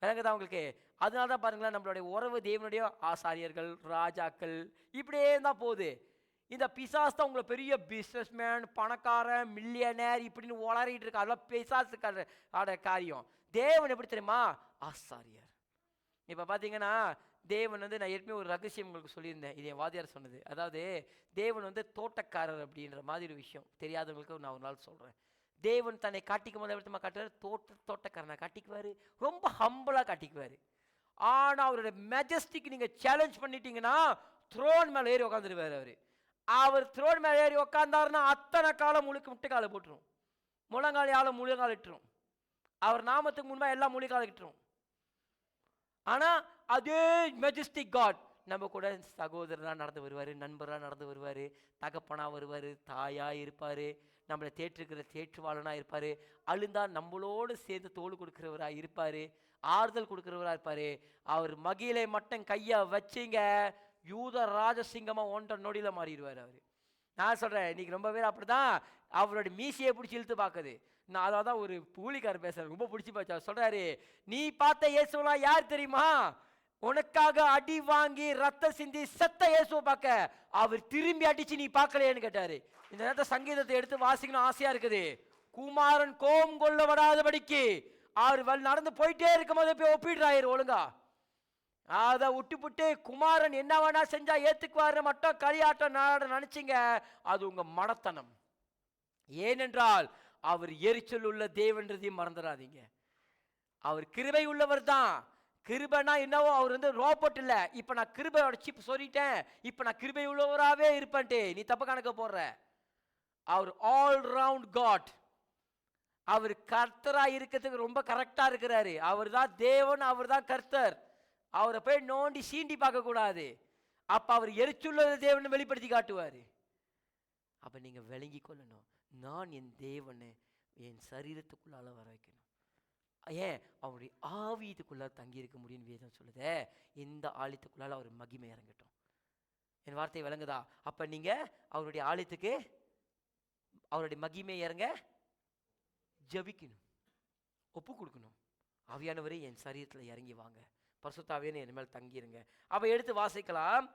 விளங்குதா உங்களுக்கு? அதனால தான் பாருங்களேன், நம்மளுடைய உறவு தேவனுடைய ஆசாரியர்கள், ராஜாக்கள் இப்படியே தான் போகுது. இந்த பிசாஸ் தான் உங்களை பெரிய பிஸ்னஸ்மேன், பணக்காரன், மில்லியனர் இப்படின்னு உளறிட்டு இருக்கா. அதெல்லாம் பிசாசுக்கார காரியம். தேவன் எப்படி தெரியுமா? ஆசாரியர். இப்போ பார்த்தீங்கன்னா தேவன் நான் ஏற்கனவே ஒரு ரகசியம் உங்களுக்கு சொல்லியிருந்தேன், இது என் வாதியார் சொன்னது. அதாவது தேவன் தோட்டக்காரர் அப்படின்ற மாதிரி ஒரு விஷயம் தெரியாதவங்களுக்கு நான் ஒரு நாள் சொல்கிறேன். தேவன் தன்னை காட்டிக்கும் போது எப்படி காட்டுவார்? தோட்டக்காரனை காட்டிக்குவார், ரொம்ப ஹம்பிளாக காட்டிக்குவார். ஆனால் அவருடைய மெஜஸ்டிக் நீங்கள் சேலஞ்ச் பண்ணிட்டீங்கன்னா த்ரோன் மேலே ஏறி உட்காந்துருவார். அவர் த்ரோன் மேலே ஏறி உட்காந்தாருன்னா அத்தனை காலம் முழுக்க காலை போட்டுரும், முழங்கால் யாழ முழங்கால் இட்டுரும். அவர் நாமத்துக்கு முன்பாக எல்லாம் முழங்கால் இட்டுரும். ஆனால் அதே மெஜஸ்டிக் காட் நம்ம கூட சகோதரராக நடந்து வருவார், நண்பராக நடந்து வருவார், தகப்பனாக வருவார், தாயாக இருப்பார், நம்மளை தேற்றுக்கிற தேற்றுவாளனாக இருப்பார், அழுந்தா நம்மளோடு சேர்ந்து தோல் கொடுக்குறவராக இருப்பார், ஆறுதல் கொடுக்குறவராக இருப்பார். அவர் மகிழை மட்டும் கையை வச்சிங்க, யூத ராஜசிங்கமாக 1.5 நொடியில் மாறிடுவார் அவர். நான் சொல்கிறேன், இன்றைக்கி ரொம்ப பேர் அப்படி தான் அவருடைய மீசையை பிடிச்சி இழுத்து பார்க்குது. நான் அதாவது தான் ஒரு பூலிக்காரர் பேசுகிறேன், ரொம்ப பிடிச்சி போச்சு. அவர் சொல்கிறாரு, நீ பார்த்த இயேசுலாம் யார் தெரியுமா? உனக்காக அடி வாங்கி ரத்த சிந்தி செத்த இயேசுவை பார்க்க அவர் திரும்பி அடிச்சு நீ பார்க்கலையேன்னு கேட்டார். இந்த நேரத்தை சங்கீதத்தை எடுத்து வாசிக்கணும் ஆசையாக இருக்குது. குமாரன் கோபம் கொள்ள விடாதபடிக்கு அவர் நடந்து போயிட்டே இருக்கும் போது போய் ஒப்பிடுறாரு ஒழுங்கா. அதை விட்டுப்புட்டு குமாரன் என்ன வேணா செஞ்சா ஏத்துக்குவாரு மட்டும் களியாட்டம் நினைச்சிங்க, அது உங்க மடத்தனம். ஏனென்றால் அவர் எரிச்சல் உள்ள தேவன்றதையும் மறந்துடாதீங்க. அவர் கிருபை உள்ளவர் தான். கிருபைனா என்னவோ அவர் ரோபோட் இல்லை. இப்போ நான் கிருபையோட சிப் சொல்லிட்டேன், இப்போ நான் கிருபை உள்ளவராகவே இருப்பேன்ட்டு நீ தப்பு கணக்க போடுற. அவர் ஆல் ரவுண்ட் காட். அவர் கர்த்தராக இருக்கிறதுக்கு ரொம்ப கரெக்டாக இருக்கிறாரு. அவர் தான் தேவன், அவர் தான் கர்த்தர். அவரை போய் நோண்டி சீண்டி பார்க்கக்கூடாது. அப்போ அவர் எரிச்சுள்ள தேவனை வெளிப்படுத்தி காட்டுவார். அப்போ நீங்கள் விளங்கி கொள்ளணும், நான் என் தேவனை என் சரீரத்துக்குள்ளால வர வைக்கணும். ஏன்? அவருடைய ஆவியத்துக்குள்ளார தங்கி இருக்க முடியும் வேதம் சொல்லுதே. இந்த ஆலயத்துக்குள்ளால அவர் மகிமை இறங்கட்டும். என் வார்த்தை விளங்குதா? அப்போ நீங்கள் அவருடைய ஆலயத்துக்கு அவருடைய மகிமை இறங்க ஜபிக்கணும், ஒப்பு கொடுக்கணும். ஆவியானவரே என் சரீரத்தில் இறங்கி வாங்க, பரிசுத்த ஆவியானவரே என் மேல் தங்கிருங்க. அப்போ எடுத்து வாசிக்கலாம்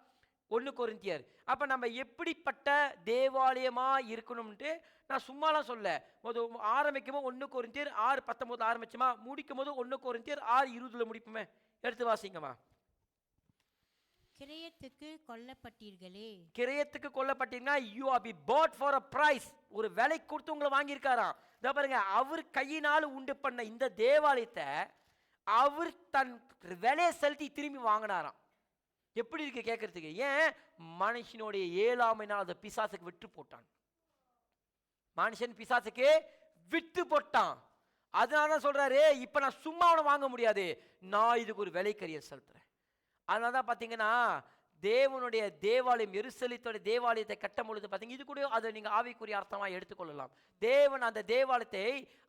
1 கொரிந்தியர். அப்போ நம்ம எப்படிப்பட்ட தேவாலயமாக இருக்கணும்ட்டு நான் சும்மாலாம் சொல்ல. ஆரம்பிக்கும் போது 1 கொரிந்தியர் 6:19 ஆரம்பிச்சுமா, முடிக்கும் போது 1 கொரிந்தியர் 6:20 முடிப்புமே. எடுத்து வாசிங்கம்மா. கிரயத்துக்கு கொல்லப்பட்டீர்களே. கிரயத்துக்கு கொல்லப்பட்டீங்கன்னா you are be bought for a price. ஒரு விலை கொடுத்து உங்களை வாங்கியிருக்காராம். இதை பாருங்க, அவர் கையினால் உண்டு பண்ண இந்த தேவாலயத்தை அவர் தன் விலையை செலுத்தி திரும்பி வாங்கினாராம். எப்படி இருக்கு கேட்கறதுக்கு? ஏன்? மனுஷனுடைய இயலாமையினால் அதை பிசாசுக்கு விட்டு போட்டான். மனுஷன் பிசாசுக்கு விட்டு போட்டான். அதனால தான் சொல்றாரு, இப்ப நான் சும்மா அவனை வாங்க முடியாது, நான் இதுக்கு ஒரு விலைக்கரியை செலுத்துறேன். அதனால தான் பார்த்தீங்கன்னா தேவனுடைய தேவாலயம், எருசலேத்தோட தேவாலயத்தை கட்டும் பொழுது பார்த்தீங்க, இது கூட அதை நீங்கள் ஆவிக்குரிய அர்த்தமாக எடுத்துக்கொள்ளலாம். தேவன் அந்த தேவாலயத்தை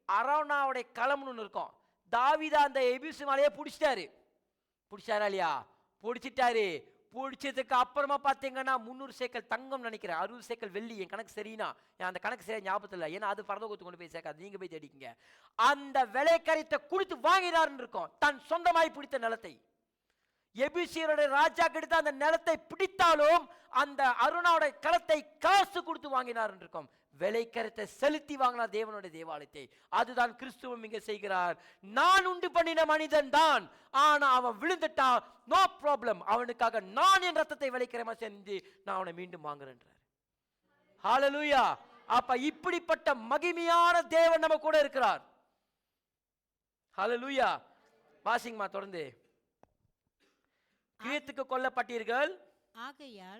அரவணாவுடைய களம்னு இருக்கும். தாவீது அந்த எபிசு மலையை பிடிச்சாரா இல்லையா? பிடிச்சிட்டாரு. பிடிச்சதுக்கு அப்புறமா பார்த்தீங்கன்னா 300 சேக்கல் தங்கம் நினைக்கிறேன், 60 சேக்கல் வெள்ளி, என் கணக்கு சரினா, அந்த கணக்கு சரியா ஞாபகத்தில் இல்லை, ஏன்னா அது பரலோகத்துக்கு கொண்டு போய் சேர்க்காது, நீங்கள் போய் தேடிக்கங்க. அந்த விலைக்கரைத்தை கொடுத்து வாங்கினார்னு இருக்கும், தன் சொந்தமாய் பிடித்த நிலத்தை. எபிசியருடைய ராஜா கிட்ட அந்த நிலத்தை பிடித்தாலும் அந்த அருணாவுடைய களத்தை காசு கொடுத்து வாங்கினார் இருக்கும். விலைக்கரத்தை செலுத்தி வாங்கினார் தேவனுடைய தேவாலயத்தை. அதுதான் கிறிஸ்துவும் இங்க செய்கிறார். நான் உண்டு பண்ணின மனிதன் தான், ஆனா அவன் விழுந்துட்டான், நோ ப்ராப்ளம், அவனுக்காக நான் என் ரத்தத்தை விலைக்கரமா செஞ்சு நான் அவனை மீண்டும் வாங்குறேன்றார். ஹல்லேலூயா. அப்ப இப்படிப்பட்ட மகிமையான தேவன் நம்ம கூட இருக்கிறார். ஹல்லேலூயா. வாசிங்கம்மா தொடர்ந்து. கிரியத்துக்கு கொல்லப்பட்டீர்கள்,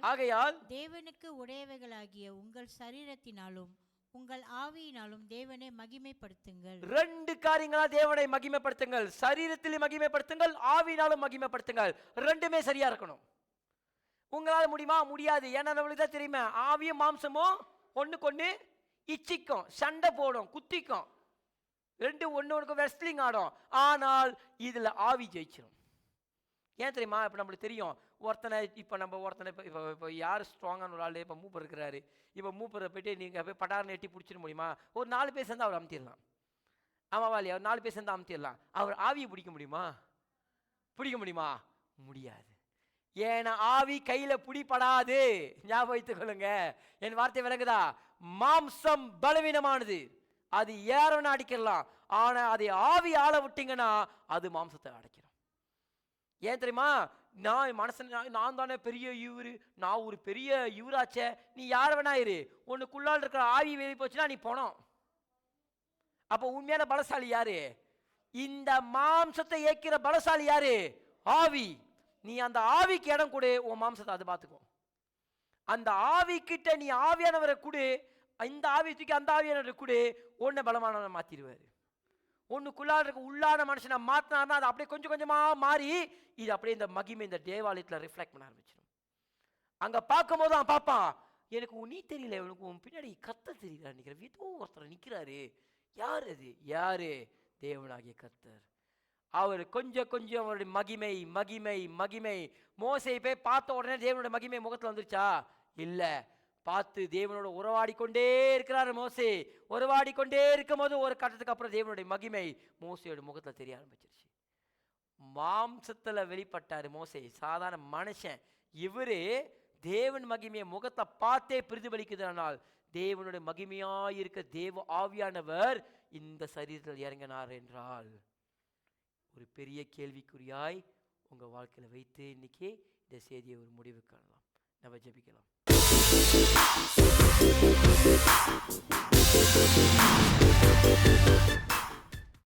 ஆகையால் தேவனுக்கு உடையவைகளாகிய உங்கள் சரீரத்தினாலும் உங்கள் ஆவியினாலும் தேவனை மகிமைப்படுத்துங்கள். 2 காரியங்களா தேவனை மகிமைப்படுத்துங்கள். சரீரத்திலும் மகிமைப்படுத்துங்கள், ஆவியினாலும் மகிமைப்படுத்துங்கள். 2மே சரியா இருக்கணும். உங்களால முடியுமா? முடியாது. ஏன்னா நம்மளுக்கு தான் தெரியுமா, ஆவியும் மாம்சமும் ஒண்ணுக்கொண்ணு இச்சிக்கும், சண்டை போடும், குத்திக்கும், 2 ஒண்ணு வெஸ்லிங் ஆடும். ஆனால் இதுல ஆவி ஜெயிச்சிடும். ஏன் தெரியுமா? இப்போ நம்மளுக்கு தெரியும், ஒருத்தனை இப்போ யார் ஸ்ட்ராங்கான ஒரு ஆள், இப்போ மூப்பர் இருக்கிறாரு, இப்போ மூப்பரை போய்ட்டு நீங்கள் போய் பட்டாரம் எட்டி பிடிச்சிட முடியுமா? ஒரு 4 பேர் சேர்ந்து அவர் அமுத்திடலாம். ஆமாவா இல்லையா? ஒரு 4 பேர் சேர்ந்து அமுத்திடலாம். அவர் ஆவியை பிடிக்க முடியுமா? முடியாது. ஏன்னா ஆவி கையில் பிடிப்படாது. ஞாபகம் வைத்துக் கொள்ளுங்க. என் வார்த்தை விளங்குதா? மாம்சம் பலவீனமானது, அது ஏறவன அடிக்கலாம். ஆனால் அதை ஆவி ஆள விட்டீங்கன்னா அது மாம்சத்தை அடைக்கும். ஏன் தெரியுமா? நான் மனசன், நான் தானே பெரிய இவரு, நான் ஒரு பெரிய இவராச்சே. நீ யார வேணா இரு, உனக்குள்ளால் இருக்கிற ஆவி வெளியே போச்சுன்னா நீ போனோம். அப்போ உண்மையான பலசாலி யாரு? இந்த மாம்சத்தை ஏற்கிற பலசாலி யாரு? ஆவி. நீ அந்த ஆவிக்கு இடம் கொடு, உன் மாம்சத்தை அது பார்த்துக்கும். அந்த ஆவி கிட்ட நீ ஆவியானவரை கொடு, இந்த ஆவி தூக்கி அந்த ஆவியானவரை கொடு, உன்னை பலமானவரை மாத்திடுவாரு. ஒன்றுக்குள்ளாக இருக்க உள்ளான மனுஷனை மாற்றினார்னா அது அப்படியே கொஞ்சம் கொஞ்சமாக மாறி இது அப்படியே இந்த மகிமை இந்த தேவாலயத்தில் ரிஃப்ளெக்ட் பண்ண ஆரம்பிச்சிடும். அங்கே பார்க்கும் போது அவன் பார்ப்பான், எனக்கு நீ தெரியல, எனக்கு உன் பின்னாடி கர்த்தர் தெரியல நினைக்கிறேன், ஏதோ ஒருத்தர் நிற்கிறாரு, யார் அது? யாரு? தேவனாகிய கர்த்தர். அவர் கொஞ்சம் கொஞ்சம் அவருடைய மகிமை மகிமை மகிமை. மோசே போய் பார்த்த உடனே தேவனுடைய மகிமை முகத்தில் வந்துருச்சா? இல்லை. பார்த்து தேவனோட உறவாடிக்கொண்டே இருக்கிறார் மோசே. உறவாடிக்கொண்டே இருக்கும் போது ஒரு கட்டத்துக்கு அப்புறம் தேவனுடைய மகிமை மோசையோட முகத்தில் தெரிய ஆரம்பிச்சிருச்சு. மாம்சத்தில் வெளிப்பட்டார் மோசே, சாதாரண மனுஷன். இவரு தேவன் மகிமையை முகத்தை பார்த்தே பிரதிபலிக்குதுனால் தேவனுடைய மகிமையாயிருக்க தேவ ஆவியானவர் இந்த சரீரத்தில் இறங்கினார் என்றால் ஒரு பெரிய கேள்விக்குறியாய் உங்கள் வாழ்க்கையில் வைத்து இன்னைக்கு இந்த செய்தியை ஒரு முடிவு காணலாம். நம்ம ஜெபிக்கலாம். Thank you.